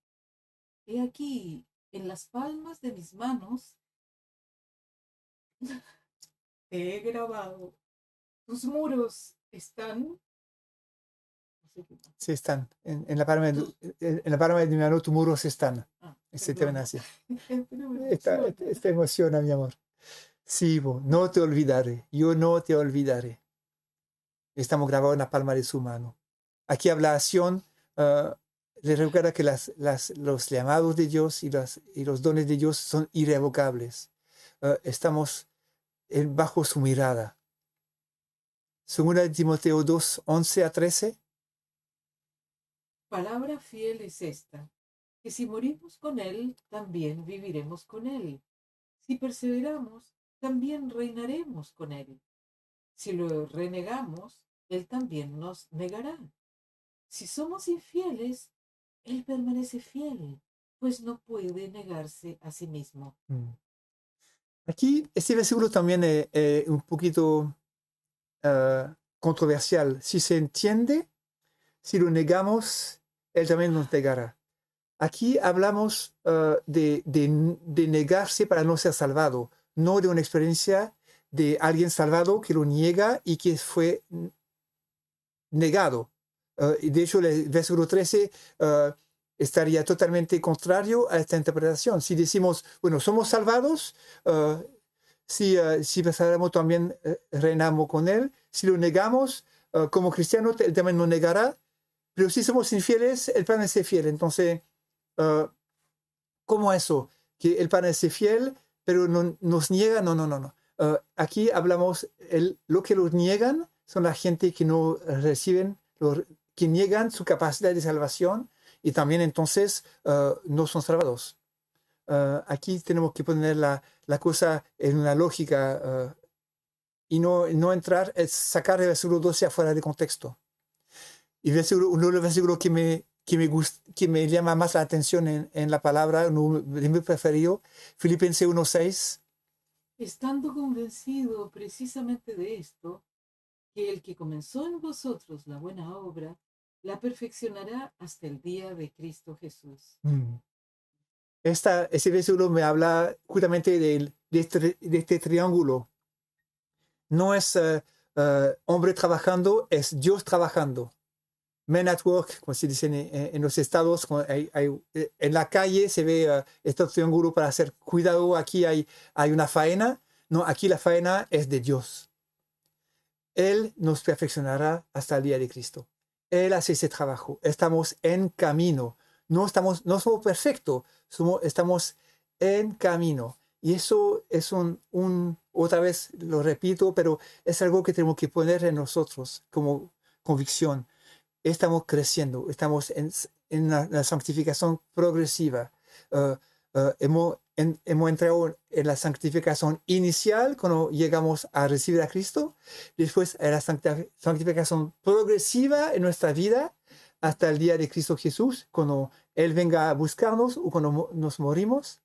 D: He aquí, en las palmas de mis manos, te he grabado. Tus muros están... No sé qué más.
B: Sí, están. En la palma de mi mano, tus muros están. Se te ven así. Esta emociona, mi amor. Sí, no te olvidaré. Yo no te olvidaré. Estamos grabados en la palma de su mano. Aquí habla Sión. Le recuerda que los llamados de Dios y los dones de Dios son irrevocables. Estamos bajo su mirada. Segunda de Timoteo 2, 11-13.
D: Palabra fiel es esta, que si morimos con Él, también viviremos con Él. Si perseveramos, también reinaremos con Él. Si lo renegamos, Él también nos negará. Si somos infieles, Él permanece fiel, pues no puede negarse a sí mismo.
B: Aquí, este versículo también es un poquito controversial. Si se entiende, si lo negamos, Él también nos negará. Aquí hablamos de negarse para no ser salvado, no de una experiencia de alguien salvado que lo niega y que fue negado. Y de hecho, el versículo 13 estaría totalmente contrario a esta interpretación. Si decimos, bueno, somos salvados, si pasáramos también reinamos con Él. Si lo negamos, como cristiano, Él también nos negará. Pero si somos infieles, el Padre es fiel. Entonces, ¿cómo eso? Que el Padre es fiel, pero no, nos niega. No, no, no, no. Aquí hablamos, lo que los niegan son la gente que no reciben, que niegan su capacidad de salvación y también entonces no son salvados. Aquí tenemos que poner la cosa en una lógica y no entrar, sacar el versículo 12 afuera de contexto. Y uno de los versículos que me llama más la atención en la palabra, uno de mis preferidos, Filipenses 1:6.
D: Estando convencido precisamente de esto, que el que comenzó en vosotros la buena obra, la perfeccionará hasta el día de Cristo Jesús.
B: Ese versículo me habla justamente de este triángulo. No es hombre trabajando, es Dios trabajando. Men at work, como se dice en los estados, en la calle se ve este triángulo para hacer cuidado, aquí hay una faena. No, aquí la faena es de Dios. Él nos perfeccionará hasta el día de Cristo. Él hace ese trabajo. Estamos en camino. No somos perfectos, estamos en camino. Y eso es otra vez lo repito, pero es algo que tenemos que poner en nosotros como convicción. Estamos creciendo, estamos en la santificación progresiva. Hemos entrado en la santificación inicial cuando llegamos a recibir a Cristo, después en la santificación progresiva en nuestra vida hasta el día de Cristo Jesús, cuando Él venga a buscarnos o cuando nos morimos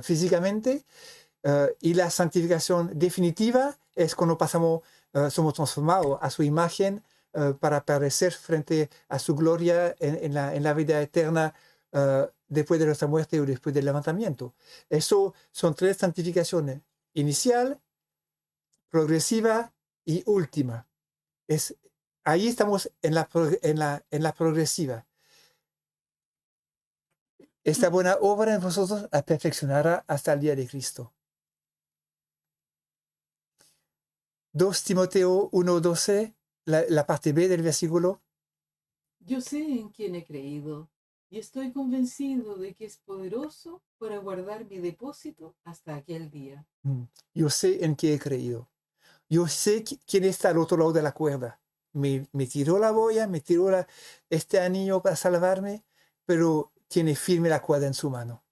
B: físicamente. Y la santificación definitiva es cuando somos transformados a su imagen para aparecer frente a su gloria en la vida eterna después de nuestra muerte o después del levantamiento. Eso son 3 santificaciones: inicial, progresiva y última. Ahí estamos en la progresiva. Esta buena obra en vosotros la perfeccionará hasta el día de Cristo. 2 Timoteo 1:12, la parte B del versículo.
D: Yo sé en quién he creído y estoy convencido de que es poderoso para guardar mi depósito hasta aquel día.
B: Yo sé en qué he creído. Yo sé quién está al otro lado de la cuerda. Me tiró la boya, me tiró este anillo para salvarme, pero tiene firme la cuerda en su mano.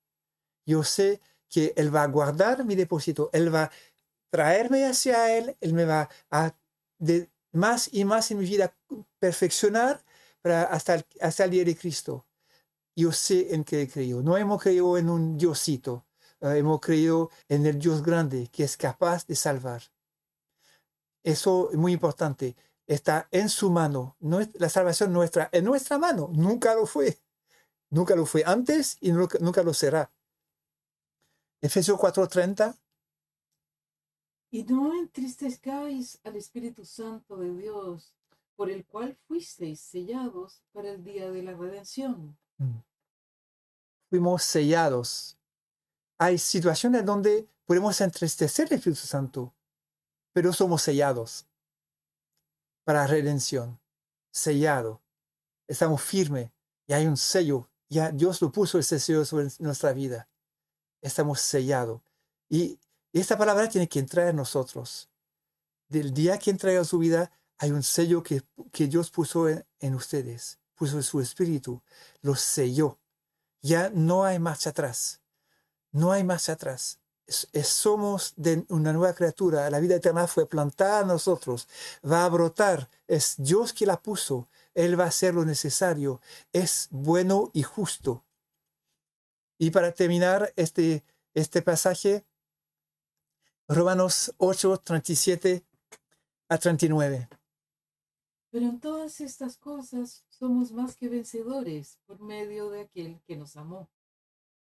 B: Yo sé que Él va a guardar mi depósito, Él va a traerme hacia Él, Él me va a más y más en mi vida perfeccionar hasta el día de Cristo. Yo sé en qué he creído. No hemos creído en un diosito, hemos creído en el Dios grande que es capaz de salvar. Eso es muy importante. Está en su mano. La salvación nuestra, en nuestra mano. Nunca lo fue. Nunca lo fue antes y nunca lo será. Efesios 4:30.
D: Y no entristezcáis al Espíritu Santo de Dios, por el cual fuisteis sellados para el día de la redención.
B: Fuimos sellados. Hay situaciones donde podemos entristecer al Espíritu Santo, pero somos sellados para redención. Sellado. Estamos firmes y hay un sello. Ya Dios lo puso ese sello sobre nuestra vida. Estamos sellados. Y esta palabra tiene que entrar en nosotros. Del día que entra en su vida, hay un sello que Dios puso en ustedes. Puso su espíritu. Lo selló. Ya no hay marcha atrás. No hay marcha atrás. Somos de una nueva criatura. La vida eterna fue plantada en nosotros. Va a brotar. Es Dios que la puso. Él va a hacer lo necesario. Es bueno y justo. Y para terminar este pasaje, Romanos 8, 37 a 39.
D: Pero en todas estas cosas somos más que vencedores por medio de aquel que nos amó.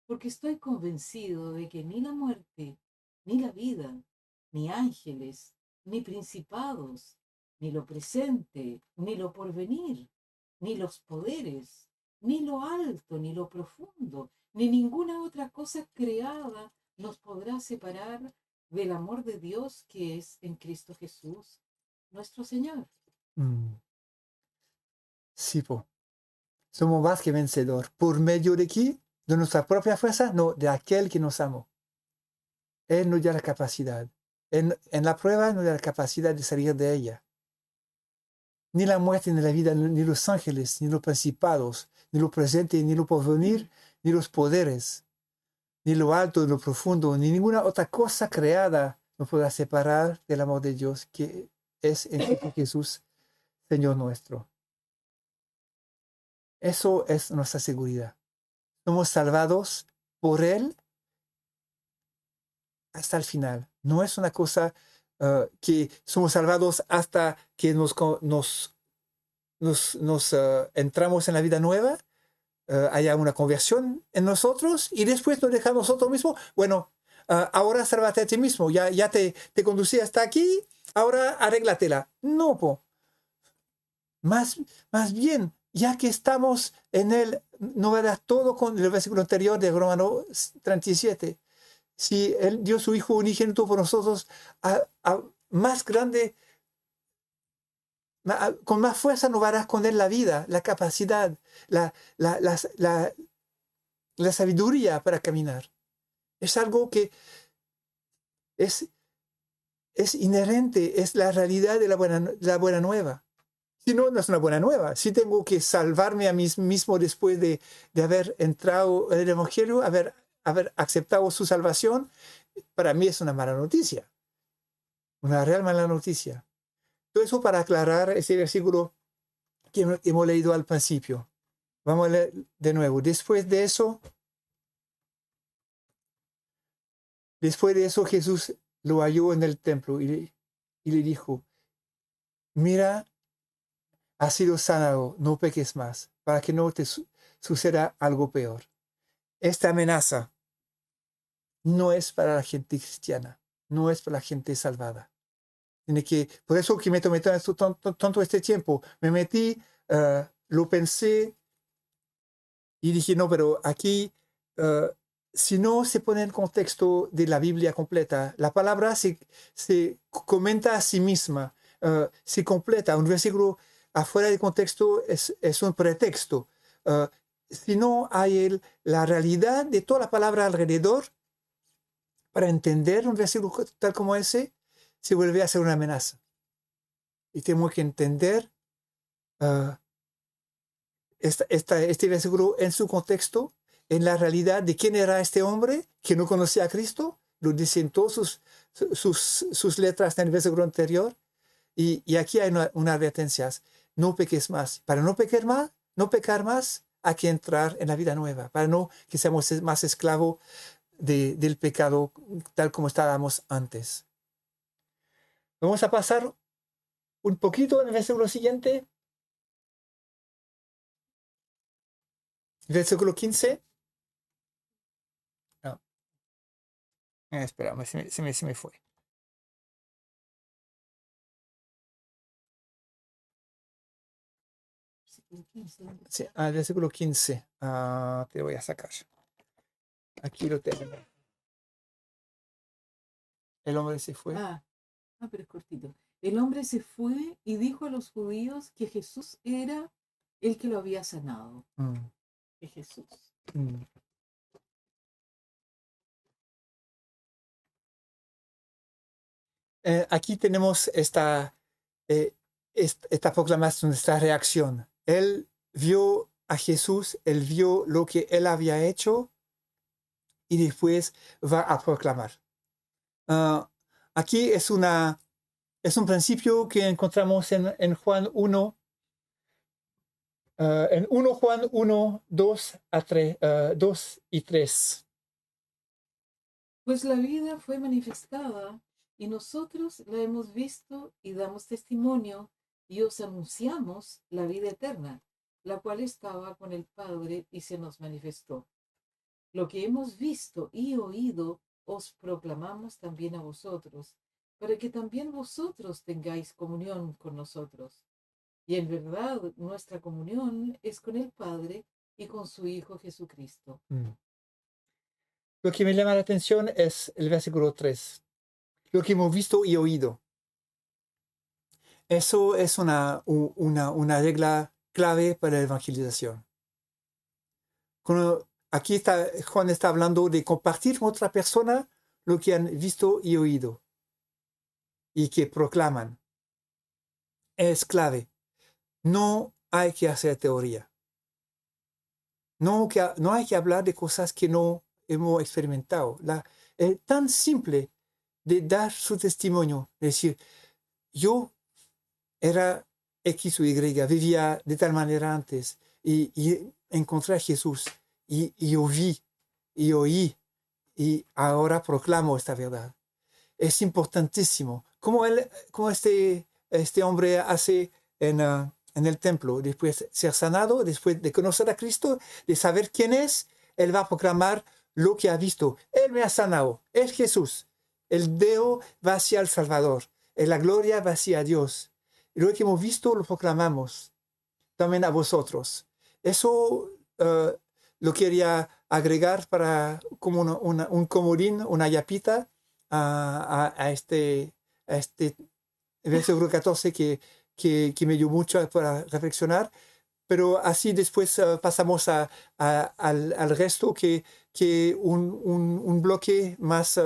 D: Porque estoy convencido de que ni la muerte, ni la vida, ni ángeles, ni principados, ni lo presente, ni lo porvenir, ni los poderes, ni lo alto, ni lo profundo, ni ninguna otra cosa creada nos podrá separar del amor de Dios que es en Cristo Jesús, nuestro Señor.
B: Mm. Sí, po. Somos más que vencedor. ¿Por medio de qué? ¿De nuestra propia fuerza? No, de aquel que nos amó. Él nos da la capacidad. En la prueba nos da la capacidad de salir de ella. Ni la muerte, ni la vida, ni los ángeles, ni los principados, ni lo presente, ni lo porvenir, ni los poderes, ni lo alto, ni lo profundo, ni ninguna otra cosa creada nos podrá separar del amor de Dios que es en Cristo Jesús, Señor nuestro. Eso es nuestra seguridad. Somos salvados por Él hasta el final. No es una cosa que somos salvados hasta que nos entramos en la vida nueva, haya una conversión en nosotros y después nos dejamos nosotros mismos. Bueno, ahora sálvate a ti mismo. Ya te conducí hasta aquí, ahora arréglatela. No, po. Más bien, ya que estamos en Él, no verás todo con el versículo anterior de Romanos 37. Si Él dio su Hijo unigénito por nosotros, más grande, con más fuerza nos darás con Él la vida, la capacidad, la sabiduría para caminar. Es algo que es inherente, es la realidad de la buena nueva. Si no, no es una buena nueva. Si tengo que salvarme a mí mismo después de haber entrado en el Evangelio, haber aceptado su salvación, para mí es una mala noticia. Una real mala noticia. Todo eso para aclarar ese versículo que hemos leído al principio. Vamos a leer de nuevo. Después de eso Jesús lo halló en el templo y le dijo: mira, has sido sanado, no peques más, para que no te suceda algo peor. Esta amenaza no es para la gente cristiana, no es para la gente salvada. Por eso que me tomé tanto este tiempo, me metí, lo pensé y dije, no, pero aquí, si no se pone en el contexto de la Biblia completa, la palabra se comenta a sí misma, se completa. Un versículo afuera de contexto es un pretexto. Si no hay la realidad de toda la palabra alrededor, para entender un versículo tal como ese, se vuelve a ser una amenaza. Y tenemos que entender este versículo en su contexto, en la realidad de quién era este hombre que no conocía a Cristo. Lo dicen todas sus letras en el versículo anterior. Y aquí hay una advertencia: no peques más. Para no pecar más, hay que entrar en la vida nueva, para no que seamos más esclavos del pecado tal como estábamos antes. Vamos a pasar un poquito en el versículo siguiente. Versículo 15. No. Espera, se me fue. Sí, al versículo 15. Te voy a sacar. Aquí lo tengo. El hombre se fue.
D: Pero es cortito. El hombre se fue y dijo a los judíos que Jesús era el que lo había sanado. Que Jesús.
B: Aquí tenemos esta proclamación, esta reacción. Él vio a Jesús, él vio lo que él había hecho y después va a proclamar. Aquí es un principio que encontramos en Juan 1, en 1 Juan 1, 2 y 3.
D: Pues la vida fue manifestada y nosotros la hemos visto y damos testimonio y os anunciamos la vida eterna, la cual estaba con el Padre y se nos manifestó. Lo que hemos visto y oído os proclamamos también a vosotros, para que también vosotros tengáis comunión con nosotros. Y en verdad nuestra comunión es con el Padre y con su Hijo Jesucristo.
B: Lo que me llama la atención es el versículo 3. Lo que hemos visto y oído. Eso es una regla clave para la evangelización. Aquí Juan está hablando de compartir con otra persona lo que han visto y oído y que proclaman. Es clave. No hay que hacer teoría. No hay que hablar de cosas que no hemos experimentado. Es tan simple de dar su testimonio, de decir, yo era X o Y, vivía de tal manera antes y encontré a Jesús y yo vi y oí y ahora proclamo esta verdad. Es importantísimo. Como este hombre hace en el templo, después de ser sanado, después de conocer a Cristo, de saber quién es, él va a proclamar lo que ha visto. Él me ha sanado, es Jesús. El dedo va hacia el Salvador, la gloria va hacia Dios. Y lo que hemos visto lo proclamamos también a vosotros. Eso lo quería agregar como un comodín, una yapita a este versículo 14 que me dio mucho para reflexionar. Pero así después pasamos al resto que un bloque más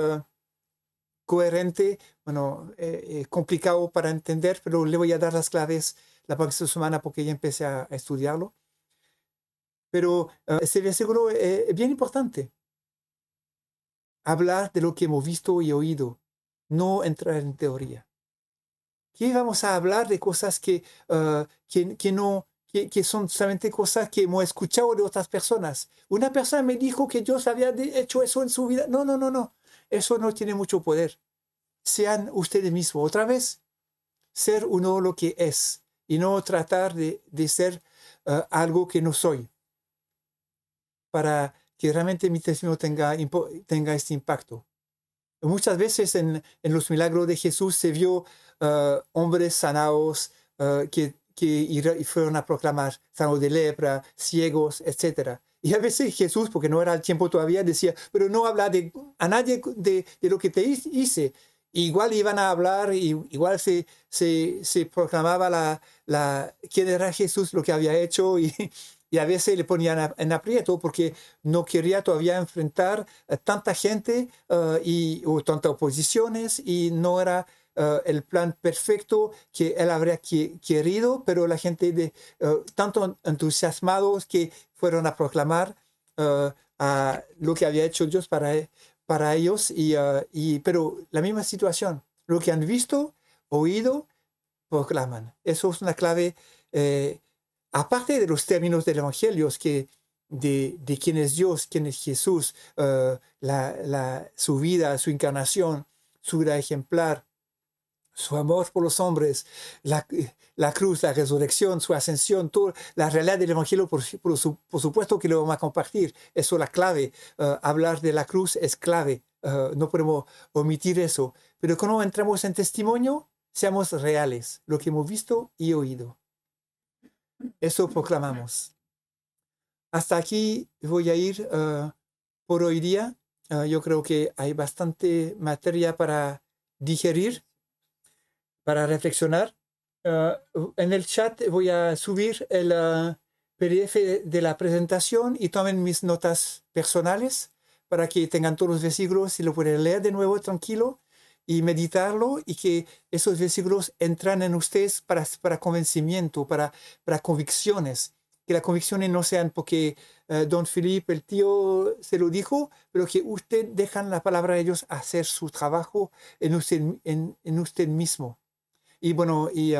B: coherente, complicado para entender, pero le voy a dar las claves la próxima semana porque ya empecé a estudiarlo. Pero este versículo es bien importante. Hablar de lo que hemos visto y oído, no entrar en teoría. Aquí vamos a hablar de cosas que son solamente cosas que hemos escuchado de otras personas. Una persona me dijo que Dios había hecho eso en su vida. No. Eso no tiene mucho poder. Sean ustedes mismos. Otra vez, ser uno lo que es y no tratar de ser algo que no soy. Para que realmente mi testimonio tenga este impacto. Muchas veces en los milagros de Jesús se vio hombres sanados que fueron a proclamar, sanados de lepra, ciegos, etc. Y a veces Jesús, porque no era el tiempo todavía, decía, pero no habla a nadie de lo que te hice. Igual iban a hablar, y igual se proclamaba quién era Jesús, lo que había hecho, y a veces le ponían en aprieto porque no quería todavía enfrentar tanta gente o tantas oposiciones, y no era el plan perfecto que él habría querido, pero la gente tanto entusiasmados que fueron a proclamar a lo que había hecho Dios para ellos, pero la misma situación, lo que han visto, oído, proclaman. Eso es una clave, aparte de los términos del Evangelio, de quién es Dios, quién es Jesús, su vida, su encarnación, su vida ejemplar, su amor por los hombres, la cruz, la resurrección, su ascensión, toda la realidad del Evangelio, por supuesto que lo vamos a compartir. Eso es la clave. Hablar de la cruz es clave. No podemos omitir eso. Pero cuando entramos en testimonio, seamos reales, lo que hemos visto y oído. Eso proclamamos. Hasta aquí voy a ir por hoy día. Yo creo que hay bastante materia para digerir, para reflexionar. En el chat voy a subir el PDF de la presentación y también mis notas personales para que tengan todos los versículos y lo pueden leer de nuevo tranquilo y meditarlo, y que esos versículos entran en ustedes para convencimiento, para convicciones. Que las convicciones no sean porque don Felipe, el tío, se lo dijo, pero que usted dejan la palabra de Dios hacer su trabajo en usted mismo. Y bueno, y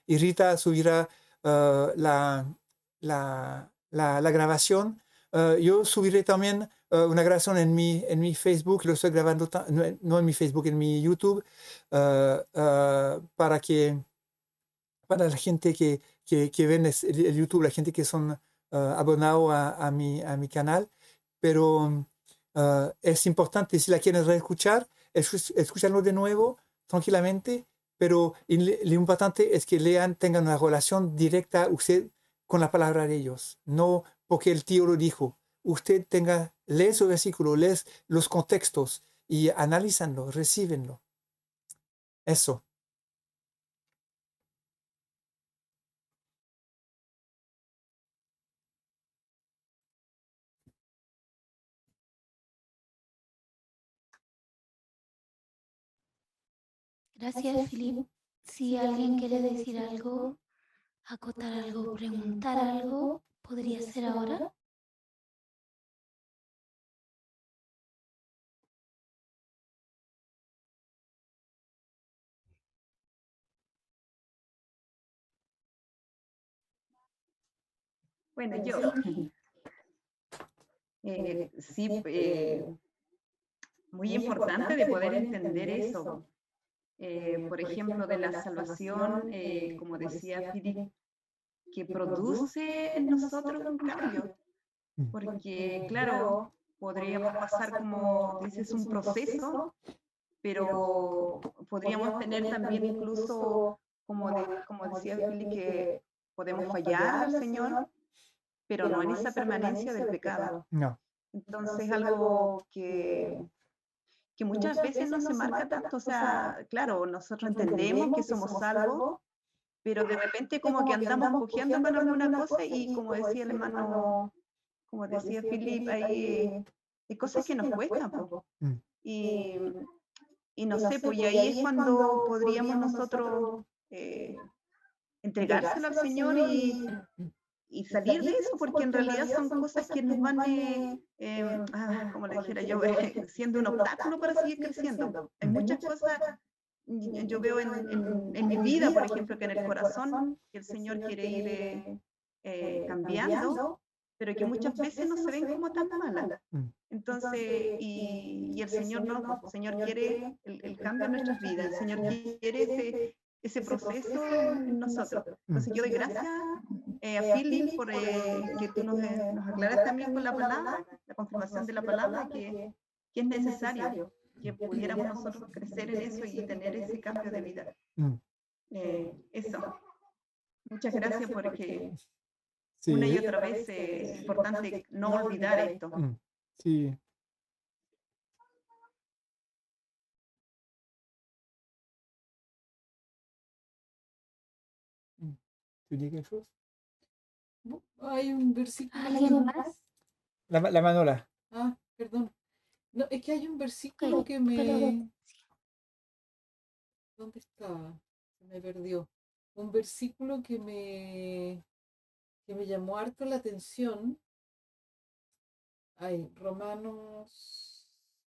B: Rita subirá la grabación. Yo subiré también una grabación en mi Facebook, lo estoy grabando, no en mi Facebook, en mi YouTube, para la gente que ven el YouTube, la gente que son abonados a mi canal. Pero es importante, si la quieren reescuchar, escúchanlo de nuevo, tranquilamente, pero lo importante es que lean, tengan una relación directa usted con la palabra de Dios, no porque el tío lo dijo. Usted lee su versículo, lee los contextos y analízanlo, recíbenlo. Eso.
C: Gracias, Philip. Si alguien quiere decir algo, acotar algo, preguntar algo, ¿podría ser ahora?
E: Bueno, yo sí, muy importante de poder entender eso. Por ejemplo, de la salvación, como decía Philip, que produce en nosotros un cambio. Porque, claro, podríamos pasar, como dices, un proceso, pero podríamos tener también incluso, como decía Philip, que podemos fallar al Señor, pero no en esa permanencia del pecado.
B: No.
E: Entonces, algo que muchas veces no se marca tanto, o sea, claro, nosotros entendemos que somos salvos, pero de repente como que andamos cojeando con alguna cosa y como decía el hermano, como decía Philip, hay cosas que nos cuestan, po.
B: Mm.
E: Y no sé, pues y ahí es cuando podríamos nosotros entregárselo al Señor y salir de eso, porque en realidad son cosas que nos van, como le dijera yo, siendo un obstáculo para seguir creciendo. Hay muchas cosas, yo veo en mi vida, por ejemplo, que en el corazón, que el Señor quiere ir cambiando, pero que muchas veces no se ven como tan malas. Entonces, y el Señor no, pues, el Señor quiere el cambio en nuestras vidas, el Señor quiere ese proceso en nosotros. Entonces yo doy gracias a Philip por que tú nos aclaras también con la palabra, la confirmación de la palabra, que es necesario que pudiéramos nosotros crecer en eso y tener ese cambio de vida. Eso. Muchas gracias porque
B: Sí.
E: una y otra vez es importante no olvidar esto.
B: Sí. ¿Tú dices quelque chose?
D: Hay un versículo.
C: ¿Alguien más?
B: La Manola.
D: Ah, perdón. No, es que hay un versículo
C: Ok,
D: que
C: pero
D: ¿Dónde estaba? Se me perdió. Un versículo que me llamó harto la atención. Ay, Romanos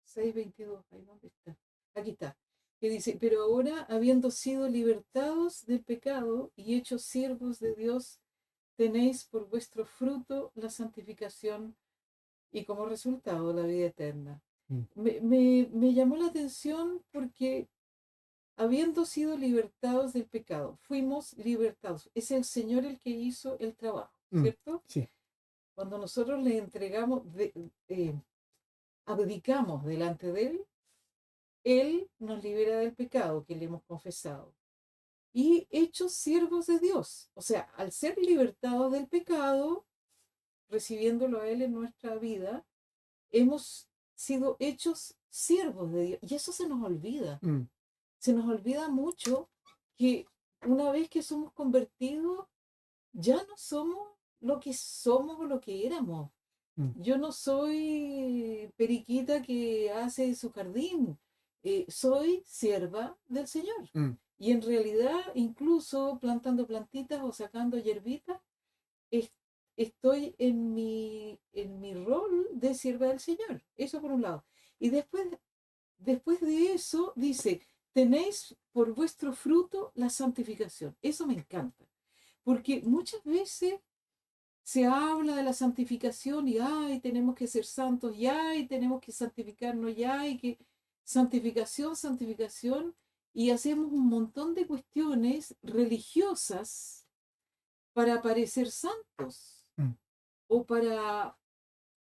D: 6:22. Ay, ¿dónde está? Aquí está. Que dice, pero ahora, habiendo sido libertados del pecado y hechos siervos de Dios, tenéis por vuestro fruto la santificación y como resultado la vida eterna. Me llamó la atención porque habiendo sido libertados del pecado, fuimos libertados. Es el Señor el que hizo el trabajo, ¿cierto?
B: Sí.
D: Cuando nosotros le entregamos, abdicamos delante de Él nos libera del pecado que le hemos confesado. Y hechos siervos de Dios. O sea, al ser libertados del pecado, recibiéndolo a Él en nuestra vida, hemos sido hechos siervos de Dios. Y eso se nos olvida. Se nos olvida mucho que una vez que somos convertidos, ya no somos lo que somos o lo que éramos. Yo no soy periquita que hace su jardín. Soy sierva del Señor. Y en realidad, incluso plantando plantitas o sacando hierbitas, estoy en mi rol de sierva del Señor. Eso por un lado. Y después de eso dice, tenéis por vuestro fruto la santificación. Eso me encanta. Porque muchas veces se habla de la santificación y ay, tenemos que ser santos, y ay, tenemos que santificarnos, y ay, que santificación, santificación, y hacemos un montón de cuestiones religiosas para parecer santos o para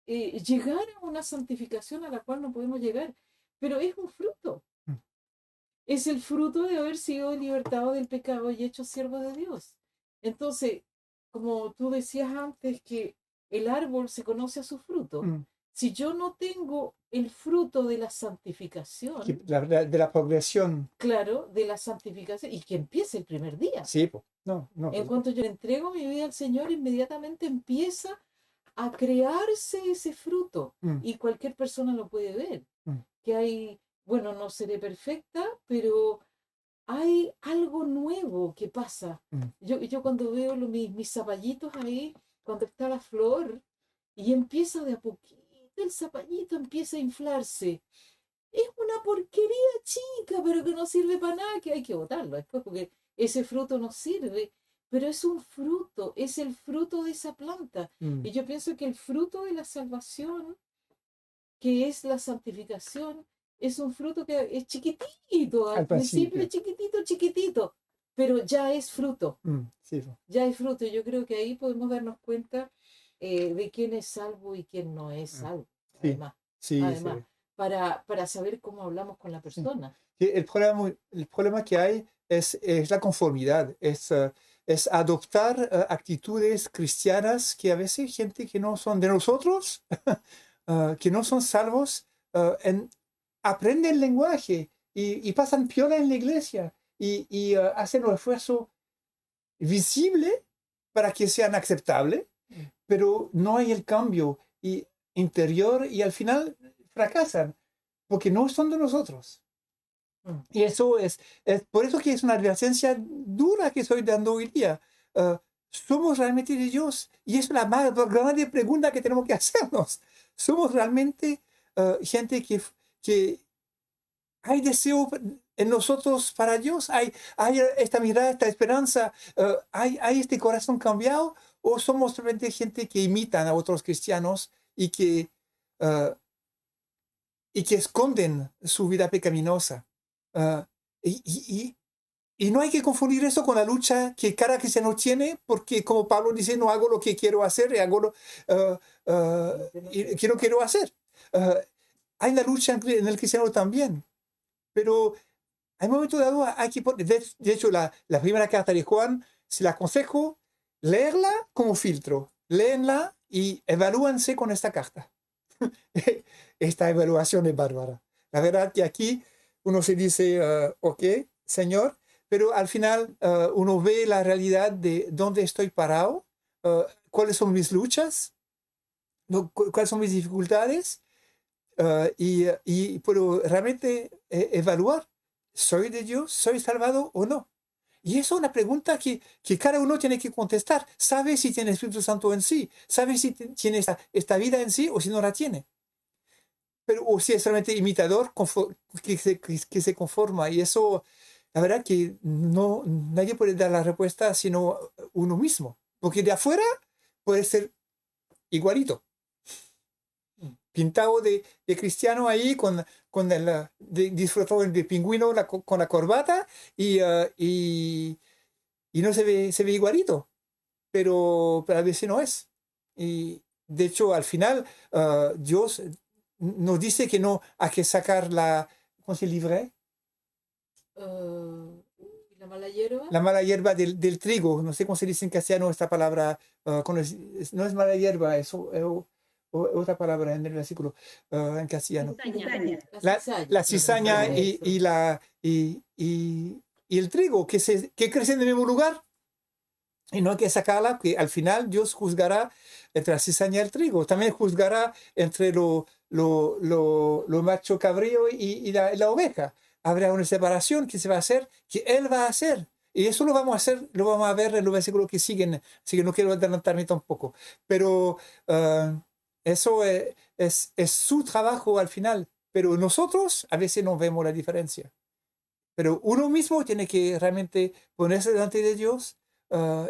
D: llegar a una santificación a la cual no podemos llegar, pero es un fruto. es el fruto de haber sido libertado del pecado y hecho siervo de Dios. Entonces, como tú decías antes, que el árbol se conoce a su fruto.
B: Mm.
D: Si yo no tengo el fruto de la santificación,
B: De la progresión.
D: claro, de la santificación, y que empiece el primer día.
B: Sí, po. No.
D: En cuanto yo le entrego mi vida al Señor, inmediatamente empieza a crearse ese fruto.
B: Mm.
D: Y cualquier persona lo puede ver.
B: Mm.
D: Que hay, bueno, no seré perfecta, pero hay algo nuevo que pasa.
B: Mm.
D: Yo cuando veo mis zapallitos ahí, cuando está la flor, y empieza de a poquito, el zapallito empieza a inflarse. Es una porquería chica, pero que no sirve para nada, que hay que botarlo después, porque ese fruto no sirve. Pero es un fruto, es el fruto de esa planta.
B: Mm.
D: Y yo pienso que el fruto de la salvación, que es la santificación, es un fruto que es chiquitito, al
B: Al
D: principio
B: principio.
D: chiquitito, pero ya es fruto,
B: Sí, po.
D: ya es fruto. Yo creo que ahí podemos darnos cuenta de quién es salvo y quién no es salvo,
B: Sí.
D: además,
B: Sí,
D: además para saber cómo hablamos con la persona.
B: Sí, el problema que hay es la conformidad, es adoptar actitudes cristianas que a veces gente que no son de nosotros, que no son salvos, aprenden el lenguaje y pasan piola en la iglesia y hacen un esfuerzo visible para que sean aceptables, pero no hay el cambio interior y al final fracasan porque no son de nosotros. Y eso es por eso que es una advertencia dura que estoy dando hoy día. ¿Somos realmente de Dios? Y es la más grande pregunta que tenemos que hacernos. ¿Somos realmente gente que hay deseo en nosotros para Dios? ¿Hay esta mirada, esta esperanza? ¿Hay este corazón cambiado? ¿O somos realmente gente que imitan a otros cristianos y que esconden su vida pecaminosa? Y no hay que confundir eso con la lucha que cada cristiano tiene, porque como Pablo dice, no hago lo que quiero hacer, hago lo que no quiero hacer. Hay una lucha en el cristiano también, pero hay un momento dado hay que poner, de hecho la primera carta de Juan, se la aconsejo leerla como filtro, léenla y evalúense con esta carta. Esta evaluación es bárbara. La verdad que aquí uno se dice, ok, Señor, pero al final uno ve la realidad de dónde estoy parado, cuáles son mis luchas, cuáles son mis dificultades, y puedo realmente evaluar, ¿soy de Dios? ¿Soy salvado o no? Y eso es una pregunta que cada uno tiene que contestar. ¿Sabe si tiene el Espíritu Santo en sí? ¿Sabe si tiene esta vida en sí o si no la tiene? Pero, o si es solamente imitador que se conforma. Y eso, la verdad que nadie puede dar la respuesta sino uno mismo. Porque de afuera puede ser igualito. Pintado de cristiano ahí, disfrazado de pingüino con la corbata y no se ve igualito. Pero a veces no es. Y de hecho, al final, Dios nos dice que no hay que sacar ¿cómo se libre?
D: ¿La mala hierba?
B: La mala hierba del trigo. No sé cómo se dice en castellano esta palabra. No es mala hierba, es otra palabra en el versículo en castellano. La cizaña y el trigo que crecen en el mismo lugar. Y no hay que sacarla, porque al final Dios juzgará entre la cizaña y el trigo. También juzgará entre lo macho cabrío y la oveja. Habrá una separación que se va a hacer, que Él va a hacer. Y eso lo vamos a ver en los versículos que siguen. Así que no quiero adelantarme tampoco. Pero eso es su trabajo al final. Pero nosotros a veces no vemos la diferencia. Pero uno mismo tiene que realmente ponerse delante de Dios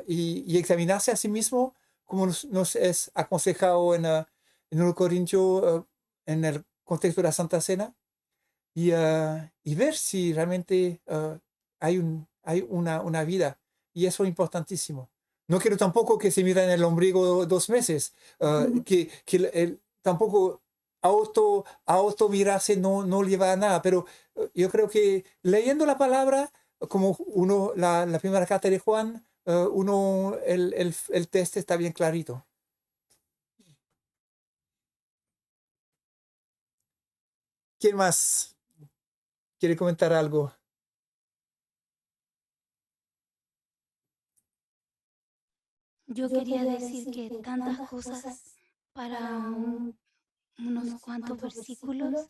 B: y examinarse a sí mismo, como nos es aconsejado en 1 Corintios, en el contexto de la Santa Cena, y ver si realmente hay una vida. Y eso es importantísimo. No quiero tampoco que se mira en el ombligo 2 meses, tampoco auto mirarse no lleva a nada, pero yo creo que leyendo la palabra, como la primera carta de Juan, el test está bien clarito. ¿Quién más quiere comentar algo?
C: Yo quería decir que tantas cosas para unos cuantos versículos,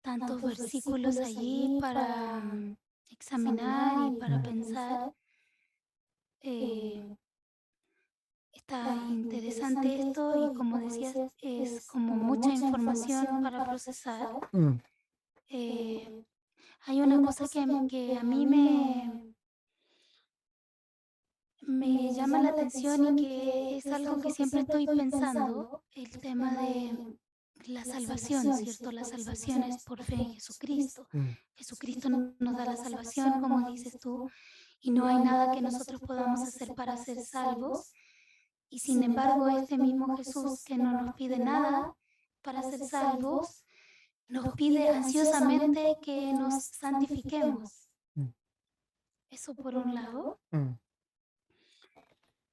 C: tantos versículos allí para examinar y para pensar. Está interesante esto y como decías, es como mucha información para procesar.
B: Mm,
C: Hay una cosa que a mí me llama la atención y que es algo que siempre estoy pensando, el tema de la salvación, ¿cierto? La salvación es por fe en Jesucristo.
B: mm,
C: Jesucristo nos da la salvación, como dices tú, y no hay nada que nosotros podamos hacer para ser salvos. Y sin embargo, este mismo Jesús que no nos pide nada para ser salvos, nos pide ansiosamente que nos santifiquemos.
B: mm,
C: Eso por un lado.
B: mm.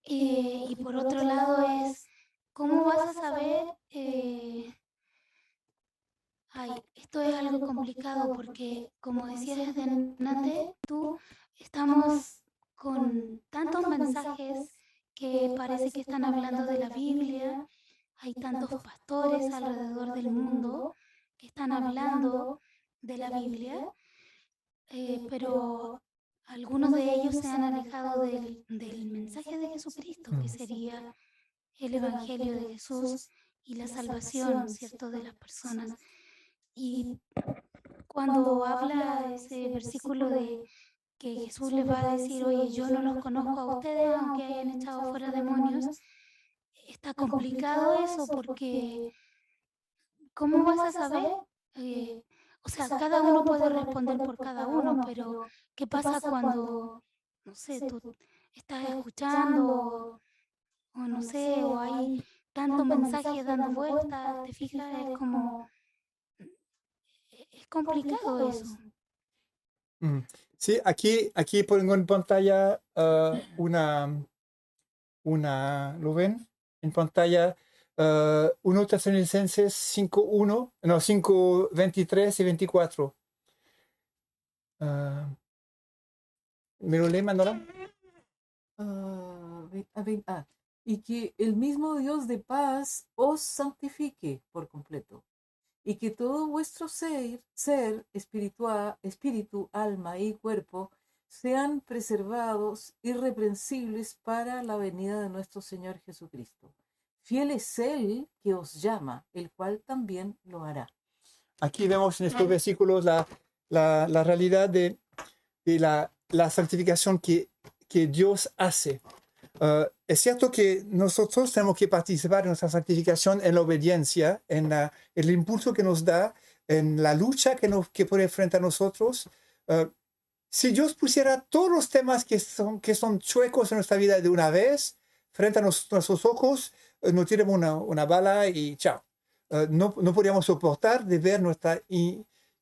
C: Y por otro lado es, ¿cómo vas a saber? Esto es algo complicado porque, como decías delante, estamos con tantos mensajes que parece que están hablando de la Biblia. Hay tantos pastores alrededor del mundo que están hablando de la Biblia, pero algunos de ellos se han alejado del mensaje de Jesucristo, que sería el Evangelio de Jesús y la salvación, ¿cierto?, de las personas. Y cuando habla ese versículo de que Jesús les va a decir, oye, yo no los conozco a ustedes, aunque hayan echado fuera demonios, está complicado eso porque ¿cómo vas a saber? O sea, cada uno puede responder por cada uno, pero ¿qué pasa cuando, no sé, tú estás escuchando o no sé, o hay tanto mensaje dando vueltas, te fijas? Es complicado eso.
B: Mm. Sí, aquí pongo en pantalla ¿lo ven? En pantalla 1 Tesalonicenses 5:1, no, 5:23 y 24. ¿Me lo lee, Manuela?
D: Y que el mismo Dios de paz os santifique por completo, y que todo vuestro ser espíritu, alma y cuerpo sean preservados irreprensibles para la venida de nuestro Señor Jesucristo. Fiel es Él que os llama, el cual también lo hará.
B: Aquí vemos en estos versículos la realidad de la santificación que Dios hace. Es cierto que nosotros tenemos que participar en nuestra santificación en la obediencia, en el impulso que nos da, en la lucha que puede enfrentar nosotros. Si Dios pusiera todos los temas que son chuecos en nuestra vida de una vez, frente a nuestros ojos, nos tiramos una bala y chao. No podríamos soportar de ver nuestra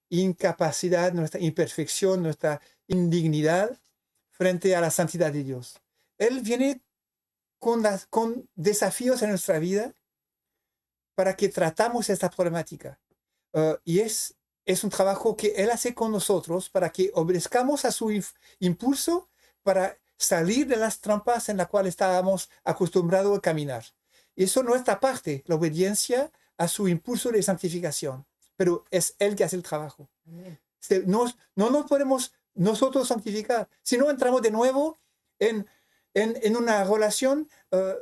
B: incapacidad, nuestra imperfección, nuestra indignidad frente a la santidad de Dios. Él viene con desafíos en nuestra vida para que tratamos esta problemática. Y es un trabajo que Él hace con nosotros para que obedezcamos a su impulso para salir de las trampas en las cuales estábamos acostumbrados a caminar. Y eso no es nuestra parte, la obediencia a su impulso de santificación, pero es Él que hace el trabajo. No nos podemos nosotros santificar, si no entramos de nuevo en una relación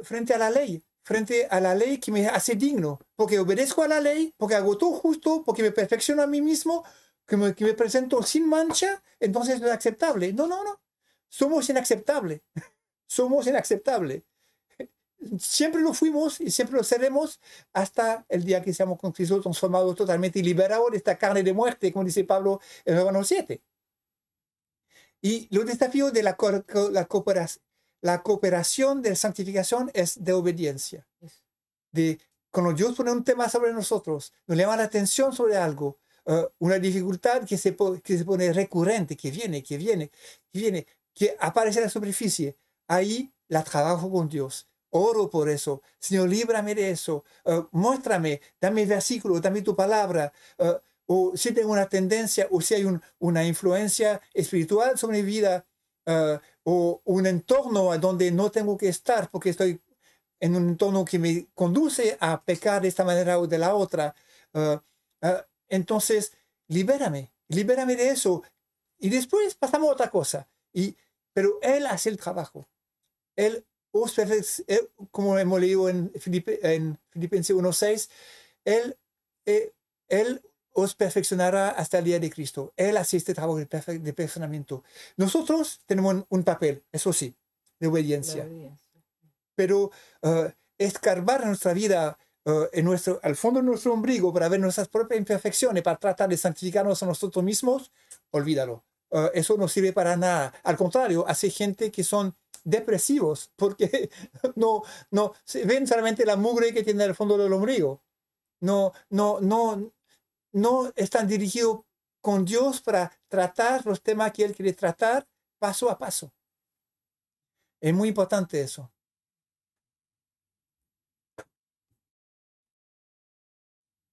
B: frente a la ley que me hace digno, porque obedezco a la ley, porque hago todo justo, porque me perfecciono a mí mismo, que me presento sin mancha, entonces es aceptable. No. Somos inaceptables. Somos inaceptables. Siempre lo fuimos y siempre lo seremos hasta el día que seamos con Cristo transformados totalmente y liberados de esta carne de muerte, como dice Pablo en Romanos 7. Y los desafíos de la cooperación de santificación es de obediencia, de cuando Dios pone un tema sobre nosotros, nos llama la atención sobre algo, una dificultad que se pone recurrente, que viene, que aparece en la superficie, ahí la trabajo con Dios. Oro por eso. Señor, líbrame de eso. Muéstrame, dame versículo, dame tu palabra. O si tengo una tendencia, o si hay una influencia espiritual sobre mi vida, o un entorno a donde no tengo que estar porque estoy en un entorno que me conduce a pecar de esta manera o de la otra. Entonces, libérame de eso. Y después pasamos a otra cosa. Pero Él hace el trabajo. Él como hemos leído en Filipenses 1:6, Él os perfeccionará hasta el día de Cristo. Él hace este trabajo de perfeccionamiento. Nosotros tenemos un papel, eso sí, de obediencia. Pero escarbar nuestra vida al fondo de nuestro ombligo para ver nuestras propias imperfecciones, para tratar de santificarnos a nosotros mismos, olvídalo. Eso no sirve para nada. Al contrario, hace gente que son depresivos porque no ven solamente la mugre que tiene al fondo del ombligo. No están dirigidos con Dios para tratar los temas que Él quiere tratar paso a paso. Es muy importante eso.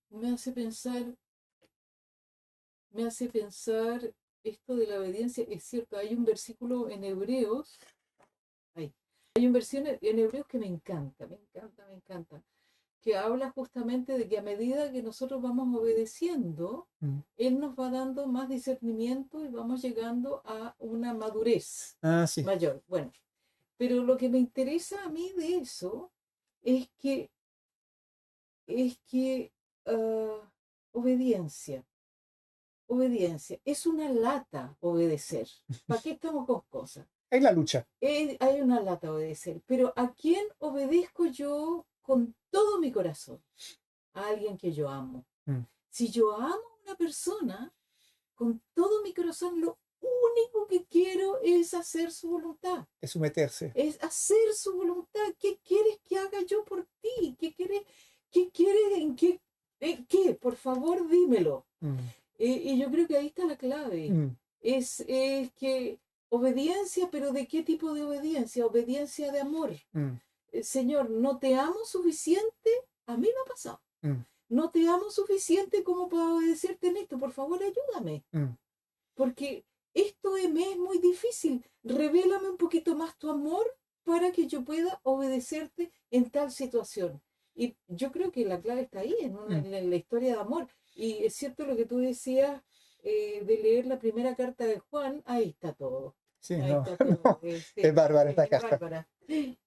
D: Me hace pensar esto de la obediencia. Es cierto, hay un versículo en Hebreos, hay un versículo en Hebreos que me encanta, que habla justamente de que a medida que nosotros vamos obedeciendo, Él nos va dando más discernimiento y vamos llegando a una madurez
B: Sí.
D: mayor. Bueno, pero lo que me interesa a mí de eso es que obediencia. Es una lata obedecer. ¿Para qué estamos con cosas?
B: Hay la lucha.
D: Hay una lata obedecer. Pero ¿a quién obedezco yo con todo mi corazón? A alguien que yo amo. Si yo amo a una persona, con todo mi corazón, lo único que quiero es hacer su voluntad.
B: Es someterse.
D: Es hacer su voluntad. ¿Qué quieres que haga yo por ti? ¿Qué quieres? ¿Qué? Por favor, dímelo. Y yo creo que ahí está la clave. Es que obediencia, pero ¿de qué tipo de obediencia? Obediencia de amor. Señor, no te amo suficiente, a mí me ha pasado. No te amo suficiente como para obedecerte en esto. Por favor, ayúdame. Porque esto me es muy difícil. Revélame un poquito más tu amor para que yo pueda obedecerte en tal situación. Y yo creo que la clave está ahí, en la historia de amor. Y es cierto lo que tú decías de leer la primera carta de Juan, ahí está todo.
B: Sí,
D: Ahí
B: no,
D: está todo.
B: no,
D: Sí,
B: es bárbara esta
D: es
B: carta.
D: bárbara. Sí.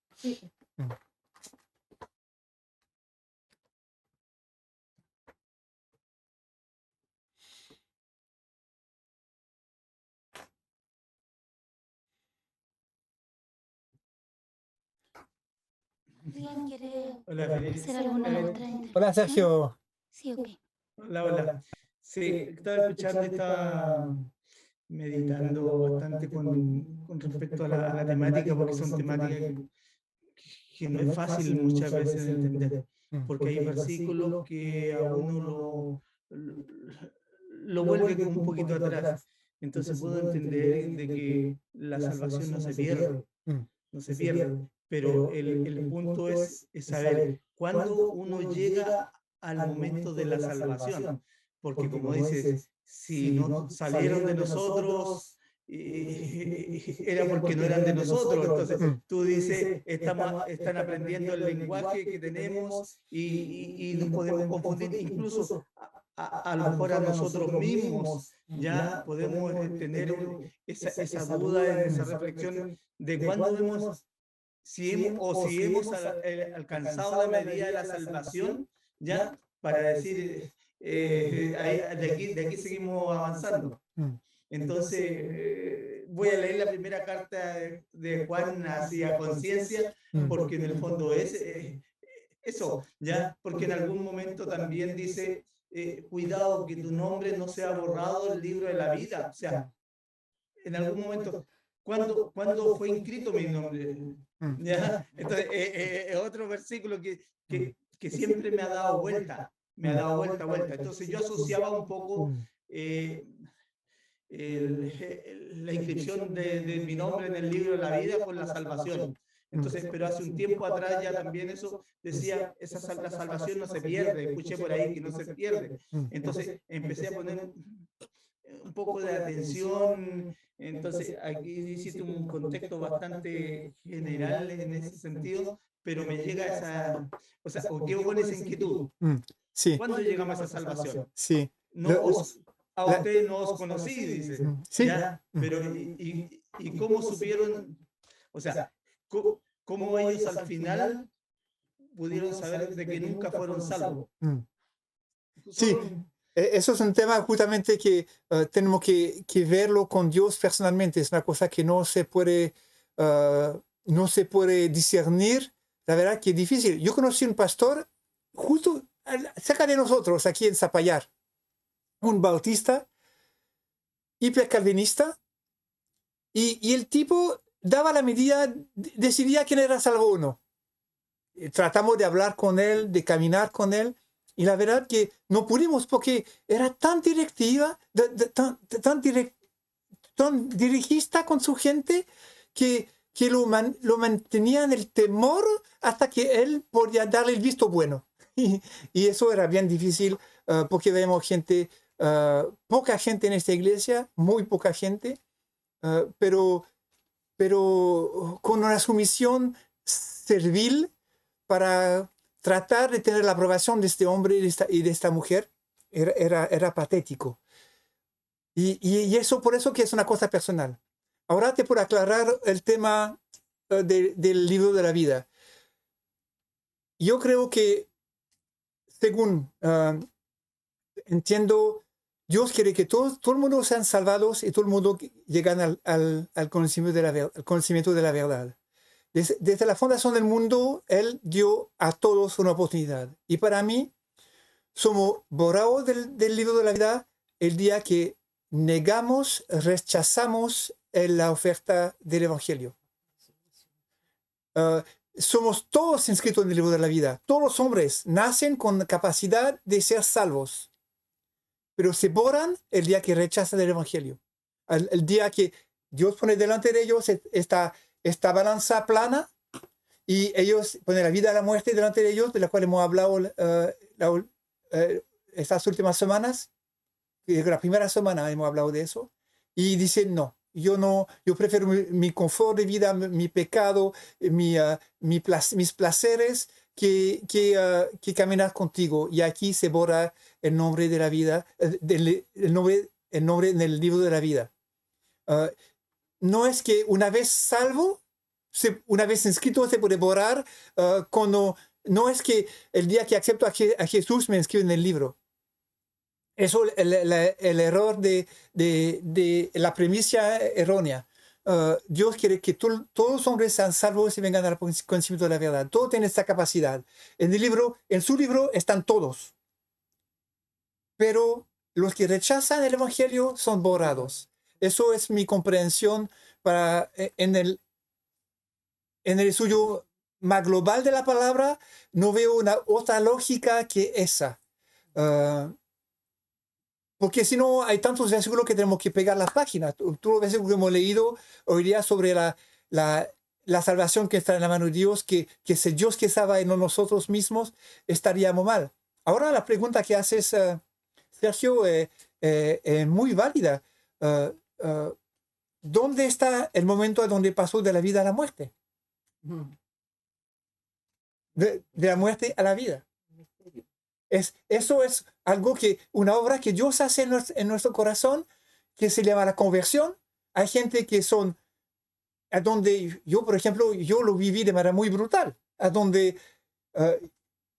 C: ¿Alguien quiere
F: Hola, Felipe.
C: hacer alguna otra intervención?
B: Hola, Sergio.
C: Sí, ok.
F: Hola. Sí, estaba escuchando, estaba meditando bastante con respecto a la temática, porque son temáticas que no es fácil muchas veces de entender, porque hay versículos que a uno lo vuelve un poquito atrás. Entonces puedo entender de que la salvación no se pierde, pero el punto es saber cuándo uno llega al momento de la salvación, porque como dices, si no salieron de nosotros, era porque no eran de nosotros. Entonces tú dices, están aprendiendo el lenguaje que tenemos y nos podemos confundir, incluso a lo mejor a nosotros mismos ya podemos tener esa duda, esa reflexión de cuándo hemos, si hemos alcanzado la medida de la salvación, ya, para decir, de aquí seguimos avanzando. Entonces, voy a leer la primera carta de Juan así a conciencia, porque en el fondo es eso, ya, porque en algún momento también dice, cuidado que tu nombre no sea borrado del libro de la vida. O sea, en algún momento, ¿cuándo fue inscrito mi nombre? ¿Ya? Entonces, otro versículo que que siempre me ha dado vuelta, vuelta. Entonces yo asociaba un poco la inscripción de mi nombre en el libro de la vida con la salvación. Entonces, pero hace un tiempo atrás ya también eso decía, la salvación no se pierde, escuché por ahí que no se pierde. Entonces empecé a poner un poco de atención. Entonces aquí hiciste un contexto bastante general en ese sentido, pero me llega esa, o sea, ¿o qué con esa inquietud?
B: Sí,
F: ¿Cuándo llegamos a esa salvación?
B: sí.
F: No a usted no os conocí, dice.
B: Sí.
F: ¿Ya? Pero, ¿y cómo supieron? O sea, ¿cómo ellos al final pudieron saber de que nunca fueron salvos?
B: Sí, eso es un tema justamente que tenemos que verlo con Dios personalmente. Es una cosa que no se puede discernir. La verdad que es difícil. Yo conocí un pastor justo cerca de nosotros, aquí en Zapallar, un bautista, hipercalvinista, y el tipo daba la medida, decidía quién era salvo o no. Tratamos de hablar con él, de caminar con él, y la verdad que no pudimos porque era tan directiva, tan dirigista con su gente que lo mantenía en el temor hasta que él podía darle el visto bueno. Y eso era bien difícil porque vemos gente, poca gente en esta iglesia, muy poca gente, pero con una sumisión servil para tratar de tener la aprobación de este hombre y de esta mujer. Era patético. Y eso por eso que es una cosa personal. Ahora te puedo aclarar el tema del libro de la vida. Yo creo que, según entiendo, Dios quiere que todo el mundo sean salvados y todo el mundo lleguen al conocimiento de la verdad. Desde la fundación del mundo, Él dio a todos una oportunidad. Y para mí, somos borrados del libro de la vida el día que negamos, rechazamos la oferta del Evangelio. Somos todos inscritos en el libro de la vida. Todos los hombres nacen con capacidad de ser salvos, pero se borran el día que rechazan el Evangelio. El día que Dios pone delante de ellos esta balanza plana y ellos ponen la vida y la muerte delante de ellos, de la cual hemos hablado estas últimas semanas. La primera semana hemos hablado de eso. Y dicen, no, yo prefiero mi confort de vida, mi pecado, mis placeres, que caminar contigo. Y aquí se borra el nombre de la vida, el nombre en el libro de la vida. No es que una vez salvo, una vez inscrito se puede borrar, no es que el día que acepto a Jesús me inscribo en el libro. Eso es el error de la premisa errónea. Dios quiere que todos los hombres sean salvos y vengan al conocimiento de la verdad. Todos tienen esta capacidad. En su libro están todos. Pero los que rechazan el Evangelio son borrados. Eso es mi comprensión en el estudio más global de la palabra. No veo otra lógica que esa. Porque si no, hay tantos versículos que tenemos que pegar las páginas. Todos los versículos que hemos leído hoy día sobre la salvación que está en la mano de Dios, que si Dios que estaba en nosotros mismos, estaríamos mal. Ahora la pregunta que haces, Sergio, es muy válida. ¿Dónde está el momento donde pasó de la vida a la muerte? De la muerte a la vida. Eso es algo una obra que Dios hace en nuestro corazón, que se llama la conversión. Hay gente que a donde yo, por ejemplo, yo lo viví de manera muy brutal, a donde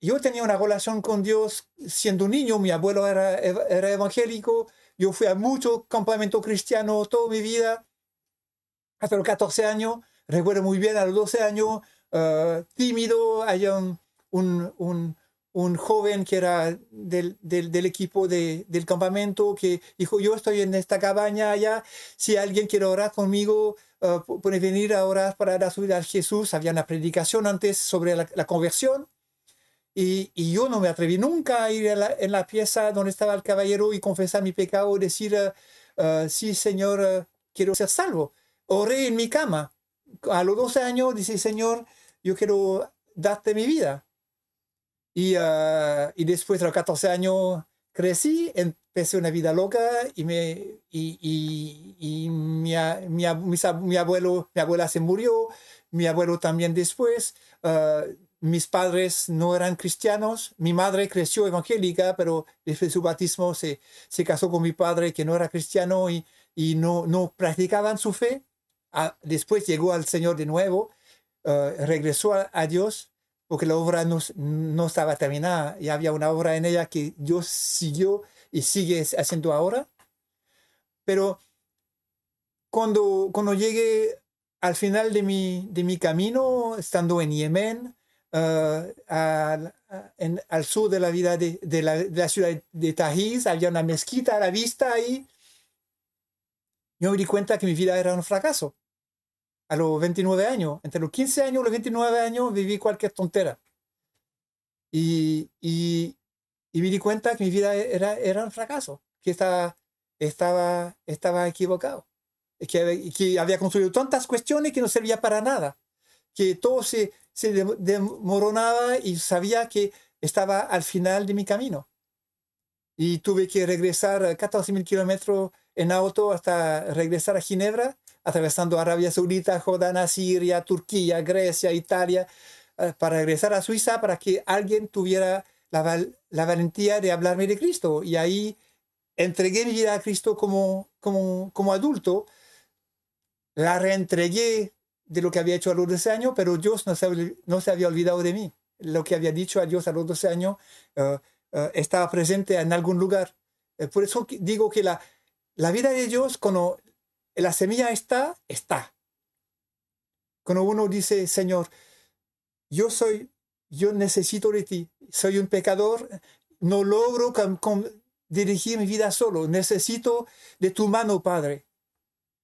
B: yo tenía una relación con Dios siendo un niño. Mi abuelo era evangélico, yo fui a muchos campamentos cristianos toda mi vida, hasta los 14 años. Recuerdo muy bien a los 12 años, tímido, había un joven que era del equipo del campamento que dijo, yo estoy en esta cabaña allá, si alguien quiere orar conmigo, puede venir a orar para dar su vida a Jesús. Había una predicación antes sobre la conversión. Y yo no me atreví nunca a ir en la pieza donde estaba el caballero y confesar mi pecado y decir, sí, Señor, quiero ser salvo. Oré en mi cama. A los 12 años dice, Señor, yo quiero darte mi vida. Y después de los 14 años crecí, empecé una vida loca y mi abuela se murió, mi abuelo también después. Mis padres no eran cristianos, mi madre creció evangélica, pero después de su bautismo se casó con mi padre que no era cristiano y no practicaban su fe. Después llegó al Señor de nuevo, regresó a Dios, porque la obra no estaba terminada y había una obra en ella que Dios siguió y sigue haciendo ahora. Pero cuando llegué al final de mi camino, estando en Yemen, al sur de la vida de la ciudad de Tajiz, había una mezquita a la vista ahí. Yo me di cuenta que mi vida era un fracaso. A los 29 años, entre los 15 años y los 29 años, viví cualquier tontera. Y me di cuenta que mi vida era un fracaso, que estaba equivocado, que había construido tantas cuestiones que no servía para nada, que todo se desmoronaba y sabía que estaba al final de mi camino. Y tuve que regresar 14.000 kilómetros en auto hasta regresar a Ginebra, atravesando Arabia Saudita, Jordania, Siria, Turquía, Grecia, Italia, para regresar a Suiza para que alguien tuviera la valentía de hablarme de Cristo. Y ahí entregué mi vida a Cristo como adulto, la reentregué de lo que había hecho a los 12 años, pero Dios no se había olvidado de mí. Lo que había dicho a Dios a los 12 años estaba presente en algún lugar. Por eso digo que la vida de Dios, cuando la semilla está. Cuando uno dice, Señor, yo necesito de ti, soy un pecador, no logro dirigir mi vida solo, necesito de tu mano, Padre.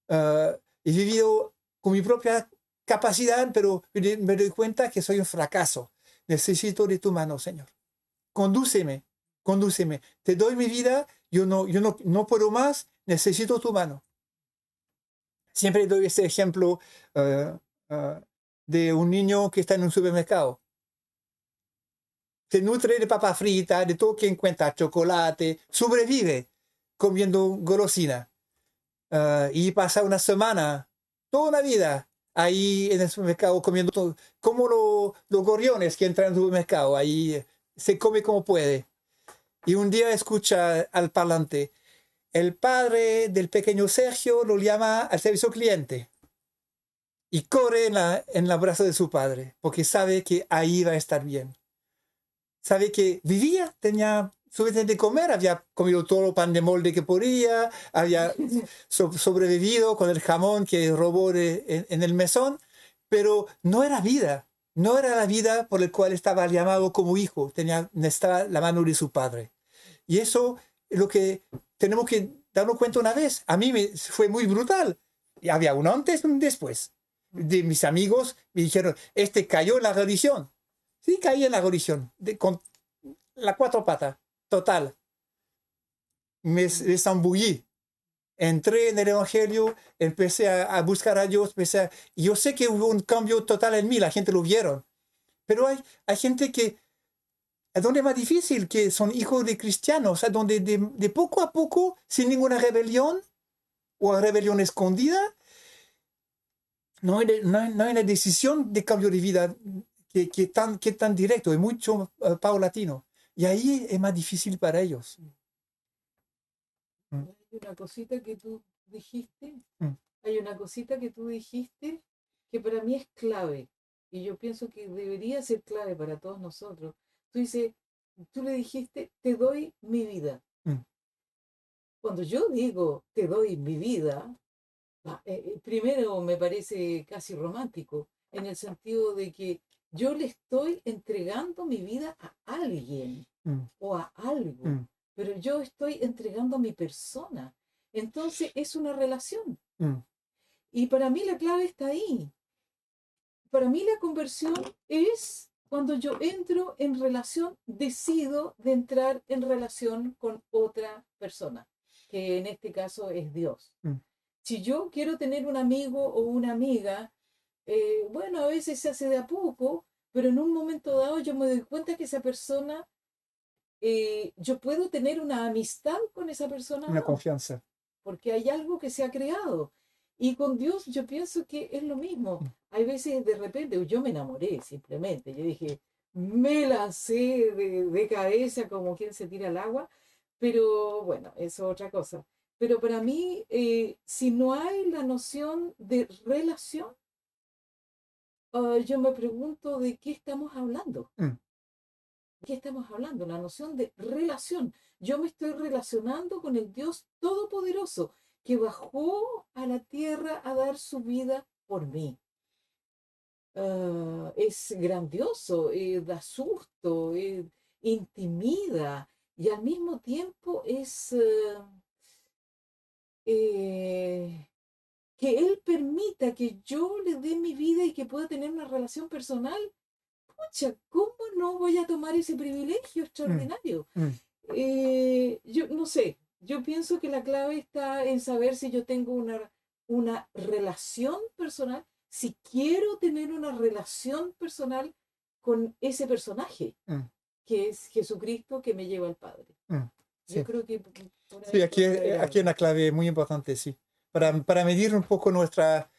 B: He vivido con mi propia capacidad, pero me doy cuenta que soy un fracaso. Necesito de tu mano, Señor. Condúceme. Te doy mi vida, yo no puedo más, necesito tu mano. Siempre doy ese ejemplo de un niño que está en un supermercado. Se nutre de papa frita, de todo que encuentra, chocolate, sobrevive comiendo golosina. Y pasa una semana, toda una vida, ahí en el supermercado comiendo todo, como los gorriones que entran en el supermercado, ahí se come como puede. Y un día escucha al parlante, el padre del pequeño Sergio lo llama al servicio cliente y corre en la brazo de su padre, porque sabe que ahí va a estar bien. Sabe que vivía, tenía suficiente de comer, había comido todo el pan de molde que podía, había sobrevivido con el jamón que robó en el mesón, pero no era vida. No era la vida por la cual estaba llamado como hijo, necesitaba la mano de su padre. Y eso es lo que tenemos que darnos cuenta una vez. A mí fue muy brutal. Y había un antes y un después. De mis amigos me dijeron, cayó en la religión. Sí, caí en la religión, con la 4 patas, total. Me zambullí. Entré en el Evangelio, empecé a buscar a Dios, y yo sé que hubo un cambio total en mí, la gente lo vieron. Pero hay gente que, es donde es más difícil, que son hijos de cristianos, donde de poco a poco, sin ninguna rebelión, o rebelión escondida, no hay una decisión de cambio de vida que tan directo, es mucho paulatino. Y ahí es más difícil para ellos.
D: Hay una cosita que tú dijiste que para mí es clave y yo pienso que debería ser clave para todos nosotros. Tú le dijiste, te doy mi vida. Cuando yo digo, te doy mi vida, primero me parece casi romántico, en el sentido de que yo le estoy entregando mi vida a alguien o a algo, pero yo estoy entregando mi persona. Entonces es una relación. Y para mí la clave está ahí. Para mí la conversión es Cuando yo entro en relación, decido de entrar en relación con otra persona, que en este caso es Dios. Si yo quiero tener un amigo o una amiga, bueno, a veces se hace de a poco, pero en un momento dado yo me doy cuenta que esa persona, yo puedo tener una amistad con esa persona o
B: Una
D: no,
B: confianza.
D: porque hay algo que se ha creado. Y con Dios yo pienso que es lo mismo. Hay veces de repente, yo me enamoré simplemente, yo dije, me lancé de cabeza como quien se tira al agua, pero bueno, eso es otra cosa. Pero para mí, si no hay la noción de relación, yo me pregunto de qué estamos hablando.
B: Mm.
D: ¿De qué estamos hablando? La noción de relación. Yo me estoy relacionando con el Dios Todopoderoso que bajó a la tierra a dar su vida por mí. Es grandioso, da susto, intimida y al mismo tiempo es que Él permita que yo le dé mi vida y que pueda tener una relación personal. Pucha, ¿cómo no voy a tomar ese privilegio extraordinario? Yo no sé, yo pienso que la clave está en saber si yo tengo una relación personal, si quiero tener una relación personal con ese personaje, que es Jesucristo que me lleva al Padre.
B: Sí.
D: Yo creo que
B: Sí, aquí hay una clave muy importante, sí. Para medir un poco nuestra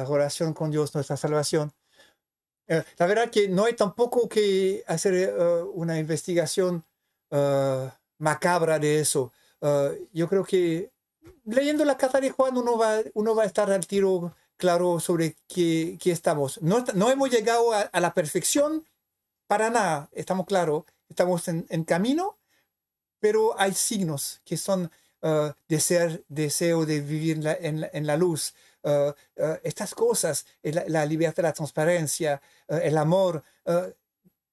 B: oración con Dios, nuestra salvación. La verdad que no hay tampoco que hacer una investigación macabra de eso. Yo creo que leyendo la carta de Juan uno va a estar al tiro claro sobre qué estamos. No hemos llegado a la perfección para nada, estamos claros, estamos en camino, pero hay signos que son deseo de vivir en la luz. Estas cosas, la libertad, la transparencia, el amor,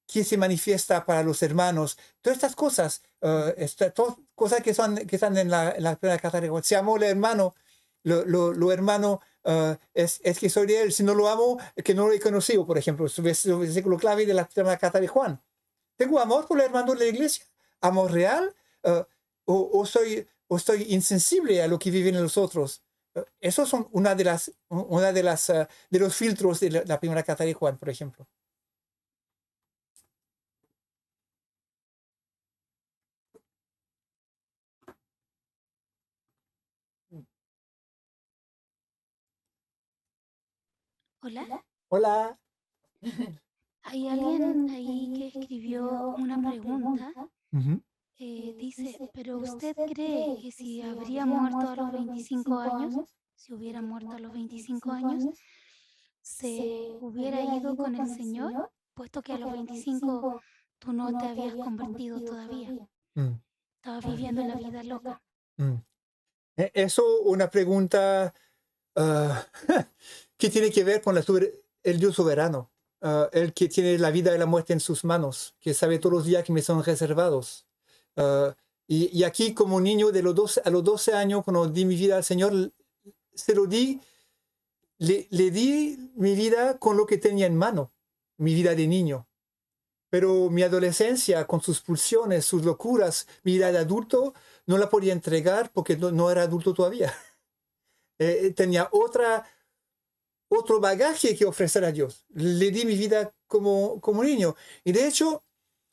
B: que se manifiesta para los hermanos, todas estas cosas, todas cosas que están en la primera carta de Juan. Si amo al hermano, lo hermano es que soy de él. Si no lo amo, es que no lo he conocido, por ejemplo. Es el versículo clave de la primera carta de Juan. ¿Tengo amor por el hermano de la iglesia? ¿Amor real? ¿O estoy insensible a lo que viven los otros? Esos son de los filtros de la primera carta de Juan, por ejemplo.
C: Hola.
B: Hola.
C: Hay alguien ahí que escribió una pregunta. Dice, ¿pero usted cree que si habría muerto a los 25 años, si hubiera muerto a los 25 años, se hubiera ido con el Señor, puesto que a los 25 tú no te habías convertido todavía? Estabas viviendo la vida loca.
B: Eso, una pregunta que tiene que ver con el Dios soberano, el que tiene la vida y la muerte en sus manos, que sabe todos los días que me son reservados. Y aquí, como niño a los 12 años, cuando di mi vida al Señor, se lo di, le di mi vida con lo que tenía en mano, mi vida de niño. Pero mi adolescencia, con sus pulsiones, sus locuras, mi vida de adulto, no la podía entregar porque no era adulto todavía. Tenía otro bagaje que ofrecer a Dios. Le di mi vida como niño. Y de hecho,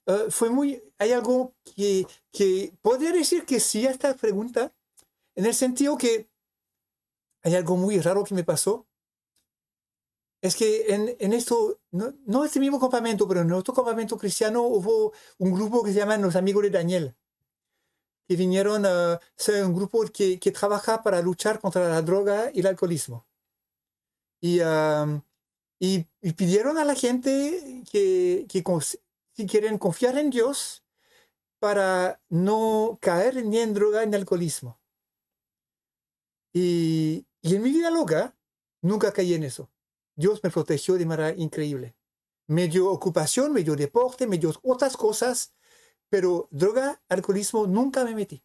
B: hay algo que podría decir que sí a esta pregunta, en el sentido que hay algo muy raro que me pasó. Es que en esto, no este mismo campamento, pero en otro campamento cristiano hubo un grupo que se llaman los Amigos de Daniel, que vinieron a ser un grupo que trabaja para luchar contra la droga y el alcoholismo. Y pidieron a la gente que si quieren confiar en Dios para no caer ni en droga ni en alcoholismo. Y en mi vida loca nunca caí en eso. Dios me protegió de manera increíble. Me dio ocupación, me dio deporte, me dio otras cosas, pero droga, alcoholismo nunca me metí.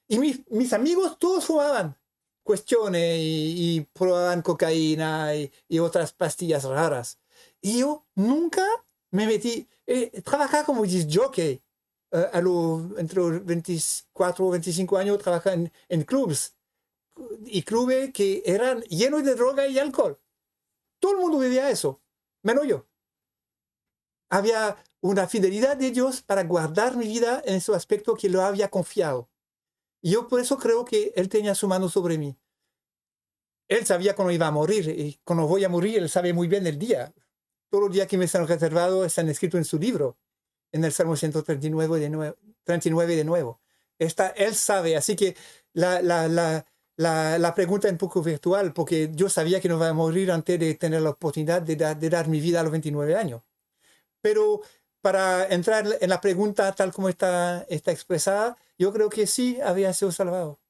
B: Y mis amigos todos fumaban. cuestiones y probaban cocaína y otras pastillas raras. Y yo nunca me metí, trabajaba como disc jockey. Entre los 24 o 25 años trabajaba en clubes. Y clubes que eran llenos de droga y alcohol. Todo el mundo vivía eso, menos yo. Había una fidelidad de Dios para guardar mi vida en ese aspecto que lo había confiado. Y yo por eso creo que Él tenía su mano sobre mí. Él sabía cuándo iba a morir, y cuando voy a morir, Él sabe muy bien el día. Todos los días que me están reservados están escritos en su libro, en el Salmo 139 de nuevo. Él sabe, así que la pregunta es un poco virtual, porque yo sabía que no iba a morir antes de tener la oportunidad de dar mi vida a los 29 años. Pero para entrar en la pregunta tal como está expresada, yo creo que sí había sido salvado,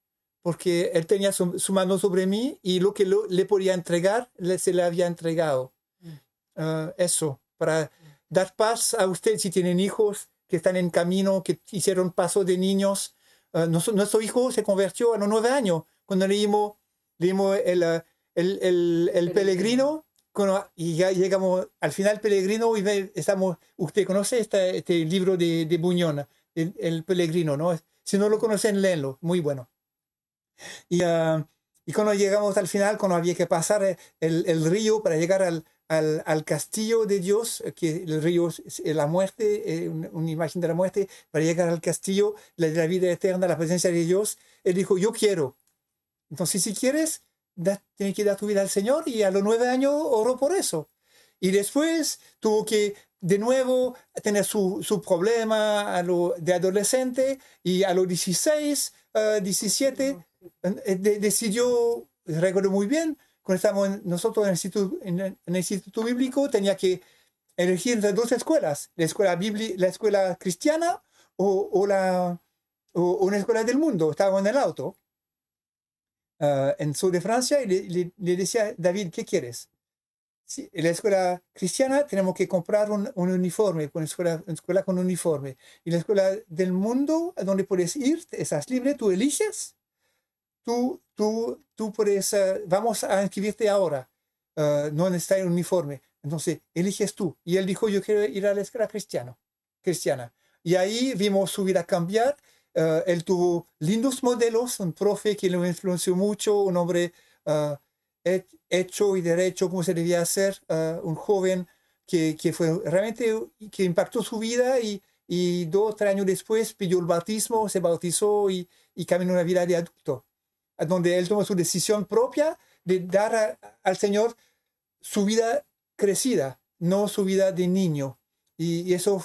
B: porque Él tenía su mano sobre mí y lo que le podía entregar, se le había entregado. Eso, para dar paz a usted si tienen hijos que están en camino, que hicieron paso de niños. Nuestro hijo se convirtió a los 9 años cuando leímos el Peregrino. Y ya llegamos al final Peregrino y usted conoce este libro de Buñón, el Peregrino, ¿no? Si no lo conocen, léenlo, muy bueno. Y cuando llegamos al final, cuando había que pasar el río para llegar al castillo de Dios, que el río es la muerte, una imagen de la muerte, para llegar al castillo de la vida eterna, la presencia de Dios, Él dijo, yo quiero. Entonces, si quieres, tienes que dar tu vida al Señor, y a los 9 años oró por eso. Y después tuvo que de nuevo tener su problema de adolescente, y a los 16, 17, decidió, recuerdo muy bien, cuando estábamos nosotros en el instituto bíblico, tenía que elegir entre 2 escuelas, la escuela cristiana o una escuela del mundo. Estábamos en el auto en sur de Francia, y le decía, David, ¿qué quieres? Sí, en la escuela cristiana tenemos que comprar un uniforme, una escuela con uniforme. Y la escuela del mundo, a donde puedes ir, estás libre, tú eliges. Tú puedes, vamos a inscribirte ahora, no necesitas un uniforme. Entonces, eliges tú. Y él dijo, yo quiero ir a la escuela cristiana. Y ahí vimos su vida cambiar. Él tuvo lindos modelos, un profe que lo influenció mucho, un hombre hecho y derecho, como se debía hacer, un joven que fue realmente, que impactó su vida, y 2 o 3 años después pidió el bautismo, se bautizó y caminó una vida de adulto, donde él tomó su decisión propia de dar al Señor su vida crecida, no su vida de niño. Y eso,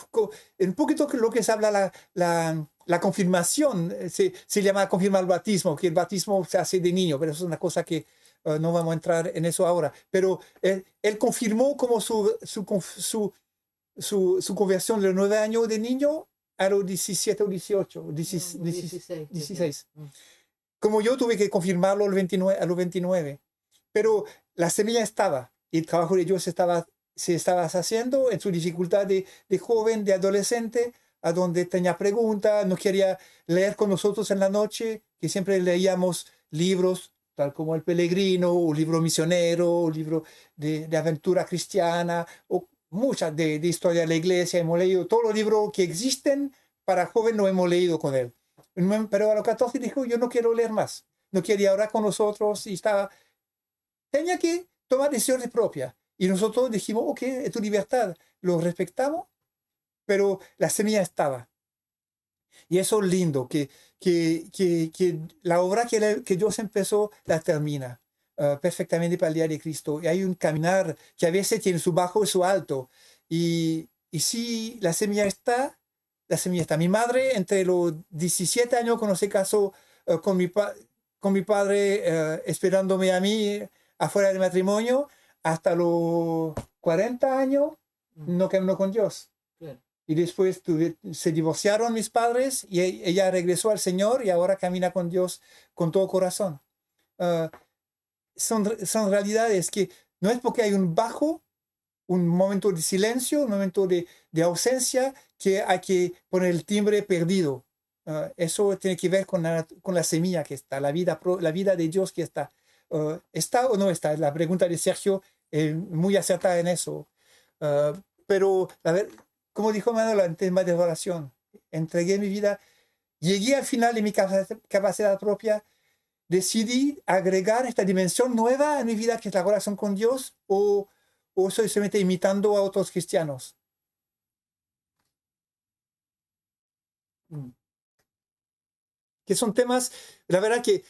B: un poquito lo que se habla la confirmación, se llama confirmar el bautismo, que el bautismo se hace de niño, pero eso es una cosa que no vamos a entrar en eso ahora. Pero él confirmó como su conversión de los 9 años de niño a los 17 o 18, 16. Como yo tuve que confirmarlo a los 29. Pero la semilla estaba, y el trabajo de Dios se estaba haciendo en su dificultad de joven, de adolescente, a donde tenía preguntas, no quería leer con nosotros en la noche, que siempre leíamos libros tal como El Peregrino, o libro misionero, o libro de aventura cristiana, o muchas de historia de la iglesia. Hemos leído todos los libros que existen para joven, lo hemos leído con él. Pero a los 14 dijo, yo no quiero leer más, no quería orar con nosotros, y tenía que tomar decisiones propias. Y nosotros dijimos, ok, es tu libertad, lo respetamos, pero la semilla estaba. Y eso es lindo, que la obra que Dios empezó, la termina perfectamente para el día de Cristo. Y hay un caminar que a veces tiene su bajo y su alto. Y si la semilla está, la semilla está. Mi madre, entre los 17 años, cuando se casó con mi padre, esperándome a mí afuera del matrimonio, hasta los 40 años, no caminó con Dios.
D: Claro.
B: Y después se divorciaron mis padres, y ella regresó al Señor, y ahora camina con Dios con todo corazón. Son realidades que no es porque hay un momento de silencio, un momento de ausencia, que hay que poner el timbre perdido. Eso tiene que ver con la semilla que está, la vida de Dios que está. ¿Está o no está? La pregunta de Sergio es muy acertada en eso. Pero, a ver, como dijo Manuel en tema de oración, entregué mi vida, llegué al final de mi capacidad propia, decidí agregar esta dimensión nueva en mi vida que es la relación con Dios, o soy solamente imitando a otros cristianos. Que son temas, la verdad que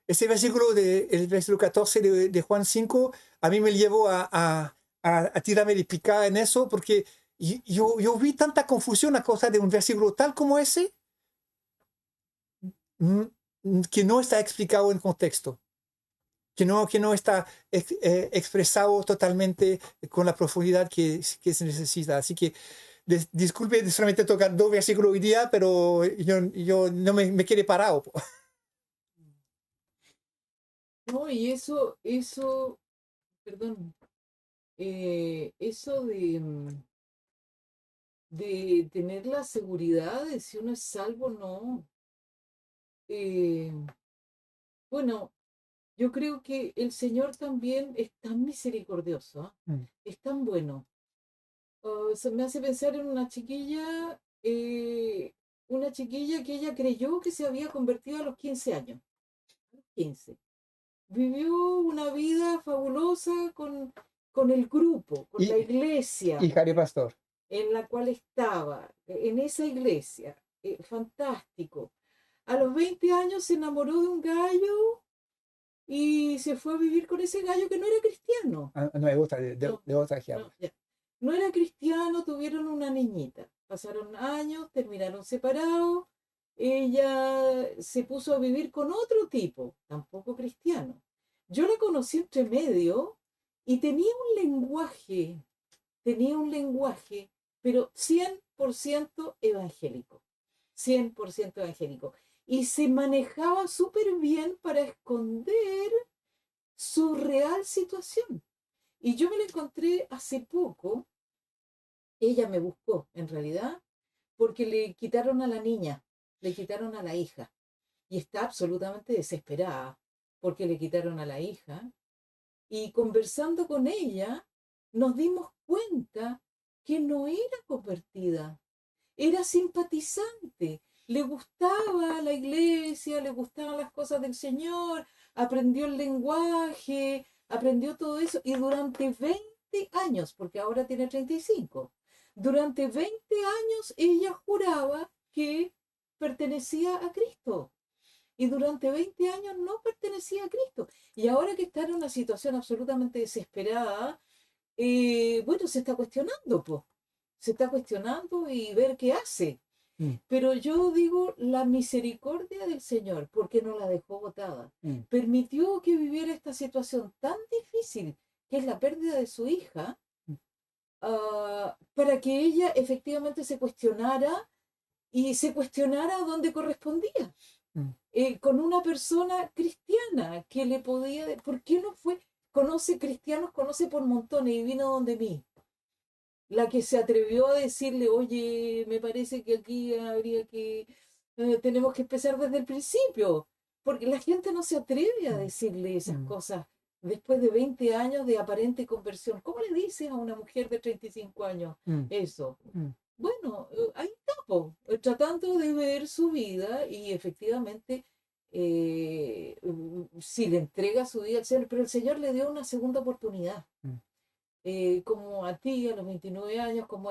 B: ese versículo, el versículo 14 de Juan 5, a mí me llevó a tirarme de picada en eso, porque yo vi tanta confusión a causa de un versículo tal como ese, que no está explicado en contexto, que no está expresado totalmente con la profundidad que se necesita. Así que disculpe de solamente tocar 2 versículos hoy día, pero yo no me quedé parado.
D: No, y perdón, eso de tener la seguridad de si uno es salvo o no. Bueno, yo creo que el Señor también es tan misericordioso, ¿ah? Es tan bueno. Se me hace pensar en una chiquilla que ella creyó que se había convertido a los 15 años. 15. Vivió una vida fabulosa con el grupo, con la iglesia
B: Hija de pastor.
D: en la cual estaba, en esa iglesia. Fantástico. A los 20 años se enamoró de un gallo y se fue a vivir con ese gallo que no era cristiano.
B: No, de otra que habla.
D: No era cristiano, tuvieron una niñita. Pasaron años, terminaron separados. Ella se puso a vivir con otro tipo, tampoco cristiano. Yo la conocí entre medio y tenía un lenguaje, pero 100% evangélico. 100% evangélico. Y se manejaba súper bien para esconder su real situación. Y yo me la encontré hace poco. Ella me buscó, en realidad, porque le quitaron a la niña, le quitaron a la hija. Y está absolutamente desesperada porque le quitaron a la hija. Y conversando con ella, nos dimos cuenta que no era convertida, era simpatizante. Le gustaba la iglesia, le gustaban las cosas del Señor, aprendió el lenguaje, aprendió todo eso. Y durante 20 años, porque ahora tiene 35, durante 20 años ella juraba que pertenecía a Cristo. Y durante 20 años no pertenecía a Cristo. Y ahora que está en una situación absolutamente desesperada, bueno, se está cuestionando, po. Se está cuestionando y ver qué hace. Pero yo digo, la misericordia del Señor, porque no la dejó botada, permitió que viviera esta situación tan difícil, que es la pérdida de su hija, para que ella efectivamente se cuestionara y se cuestionara donde correspondía. Con una persona cristiana que le podía... ¿Por qué no fue? Cristianos conoce por montones y vino donde mí. La que se atrevió a decirle, oye, me parece que aquí habría que... tenemos que empezar desde el principio. Porque la gente no se atreve a decirle esas cosas después de 20 años de aparente conversión. ¿Cómo le dices a una mujer de 35 años eso? Bueno, ahí está, tratando de ver su vida y efectivamente si le entrega su vida al Señor, pero el Señor le dio una segunda oportunidad. Como a ti a los 29 años, como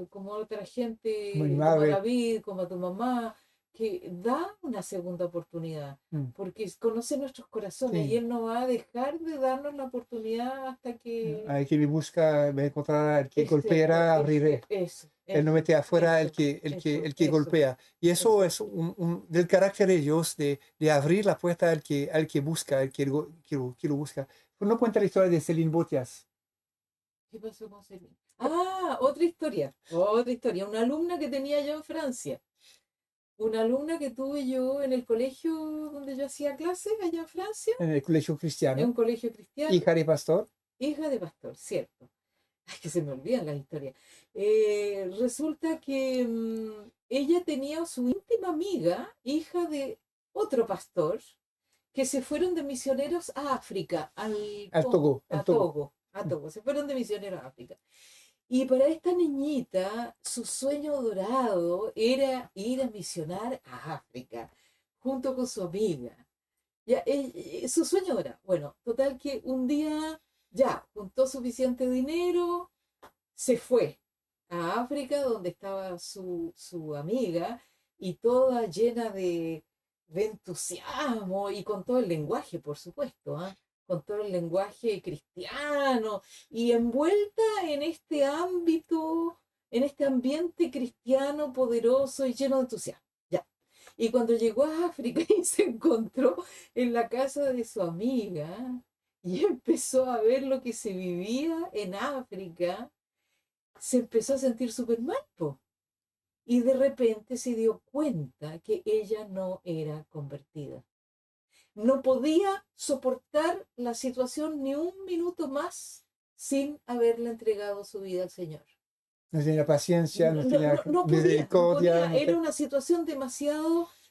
D: como a otra gente, como a David, como a tu mamá, que da una segunda oportunidad, porque conoce nuestros corazones y Él no va a dejar de darnos la oportunidad hasta que...
B: Al que me busca, me encontrará, el que golpeará, abriré. Él no mete afuera el que golpea. Y eso es del carácter de Dios, de abrir la puerta al que busca, al que lo busca. No cuenta la historia de Céline Botias.
D: ¿Qué pasó con Céline? Otra historia. Una alumna que tenía yo en Francia. Una alumna que tuve yo en el colegio donde yo hacía clases allá en Francia.
B: En el colegio cristiano.
D: En un colegio cristiano.
B: Hija de pastor.
D: Hija de pastor, cierto. que se me olvidan las historias. Resulta que ella tenía su íntima amiga, hija de otro pastor, que se fueron de misioneros a África,
B: Al Togo,
D: a
B: al Togo.
D: Togo, a Togo, se fueron de misioneros a África. Y para esta niñita, su sueño dorado era ir a misionar a África, junto con su amiga. Ya, su sueño era, bueno, total que un día ya juntó suficiente dinero, se fue a África donde estaba su amiga y toda llena de entusiasmo y con todo el lenguaje, por supuesto, ¿ah? Con todo el lenguaje cristiano y envuelta en este ámbito, en este ambiente cristiano poderoso y lleno de entusiasmo. Ya. Y cuando llegó a África y se encontró en la casa de su amiga y empezó a ver lo que se vivía en África, se empezó a sentir súper mal, po. Y de repente se dio cuenta que ella no era convertida. No podía soportar la situación ni un minuto más sin haberle entregado su vida al Señor.
B: No tenía paciencia, no
D: No,
B: tenía
D: no podía, no
B: misericordia.
D: podía.
B: no
D: Era
B: te-
D: una situación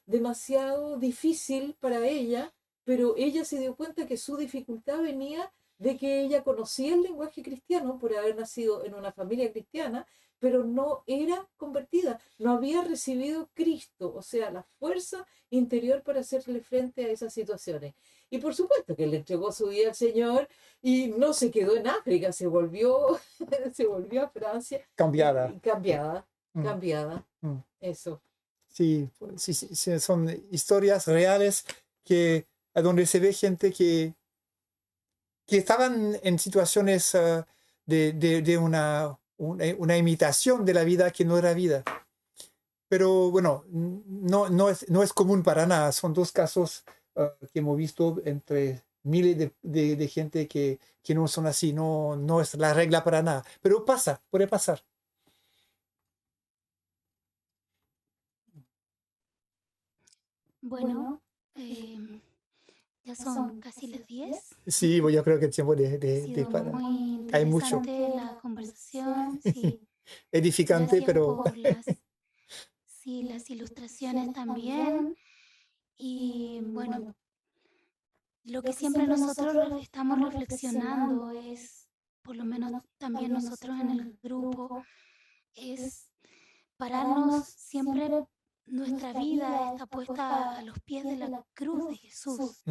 D: demasiado difícil para ella, pero ella se dio cuenta que su dificultad venía de que ella conocía el lenguaje cristiano por haber nacido en una familia cristiana, pero no era convertida, no había recibido Cristo, o sea, la fuerza interior para hacerle frente a esas situaciones. Y por supuesto que le entregó su vida al Señor y no se quedó en África, se volvió, se volvió a Francia
B: Cambiada.
D: y cambiada,
B: Mm.
D: cambiada,
B: Mm.
D: eso.
B: Sí, sí, son historias reales a donde se ve gente que estaban en situaciones de una imitación de la vida que no era vida. Pero bueno, no es común para nada. Son dos casos que hemos visto entre miles de gente que no son así. No es la regla para nada. Pero pasa, puede pasar.
C: Bueno, ya son casi las 10.
B: Sí, yo creo que el tiempo
C: Ha sido
B: parar.
C: muy
B: Hay mucho.
C: interesante la conversación. Sí,
B: Edificante,
C: gracias
B: pero
C: por las ilustraciones también. Y bueno, lo que siempre nosotros estamos reflexionando es, por lo menos también nosotros en el grupo, es pararnos siempre. Nuestra vida está puesta a los pies de la cruz de Jesús.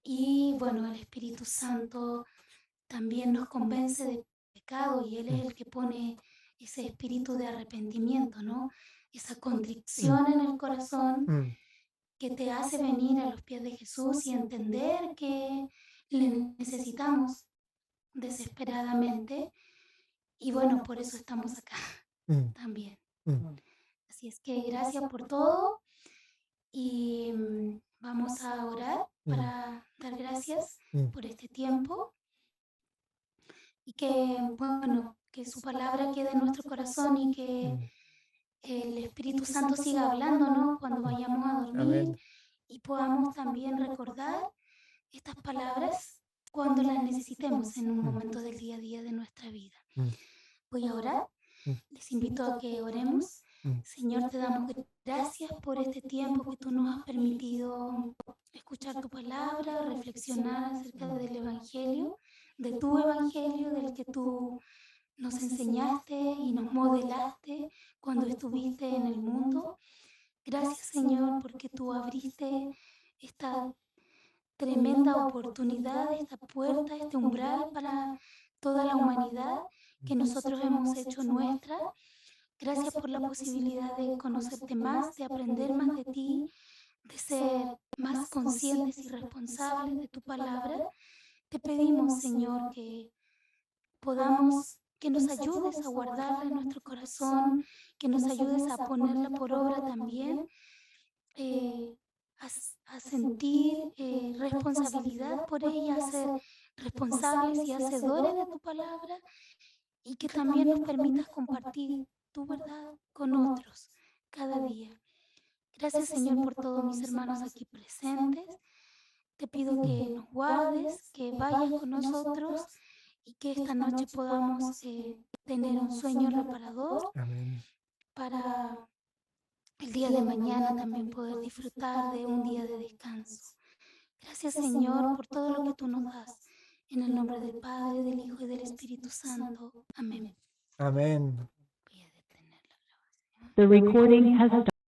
C: Y bueno, el Espíritu Santo también nos convence de pecado y Él es el que pone ese espíritu de arrepentimiento, ¿no? Esa contrición en el corazón que te hace venir a los pies de Jesús y entender que le necesitamos desesperadamente. Y bueno, por eso estamos acá también. Así es que gracias por todo y vamos a orar para dar gracias por este tiempo y que, bueno, que su palabra quede en nuestro corazón y que el Espíritu Santo siga hablándonos cuando vayamos a dormir.
B: Amén.
C: Y podamos también recordar estas palabras cuando las necesitemos en un momento del día a día de nuestra vida. Voy a orar. Les invito a que oremos. Señor, te damos gracias por este tiempo que tú nos has permitido escuchar tu palabra, reflexionar acerca del Evangelio, de tu Evangelio, del que tú nos enseñaste y nos modelaste cuando estuviste en el mundo. Gracias, Señor, porque tú abriste esta tremenda oportunidad, esta puerta, este umbral para toda la humanidad que nosotros hemos hecho nuestra. Gracias por la posibilidad de conocerte más, de aprender más de ti, de ser más conscientes y responsables de tu palabra. Te pedimos, Señor, que nos ayudes a guardarla en nuestro corazón, que nos ayudes a ponerla por obra también, a sentir responsabilidad por ella, a ser responsables y hacedores de tu palabra, y que también nos permitas compartir tu verdad con otros cada día. Gracias, Señor, por todos mis hermanos aquí presentes. Te pido que nos guardes, que vayas con nosotros y que esta noche podamos tener un sueño reparador
B: Amén.
C: para el día de mañana también poder disfrutar de un día de descanso. Gracias, Señor, por todo lo que tú nos das. En el nombre del Padre, del Hijo y del Espíritu Santo. Amén.
B: Amén.
C: Voy a detener la grabación.
G: The recording has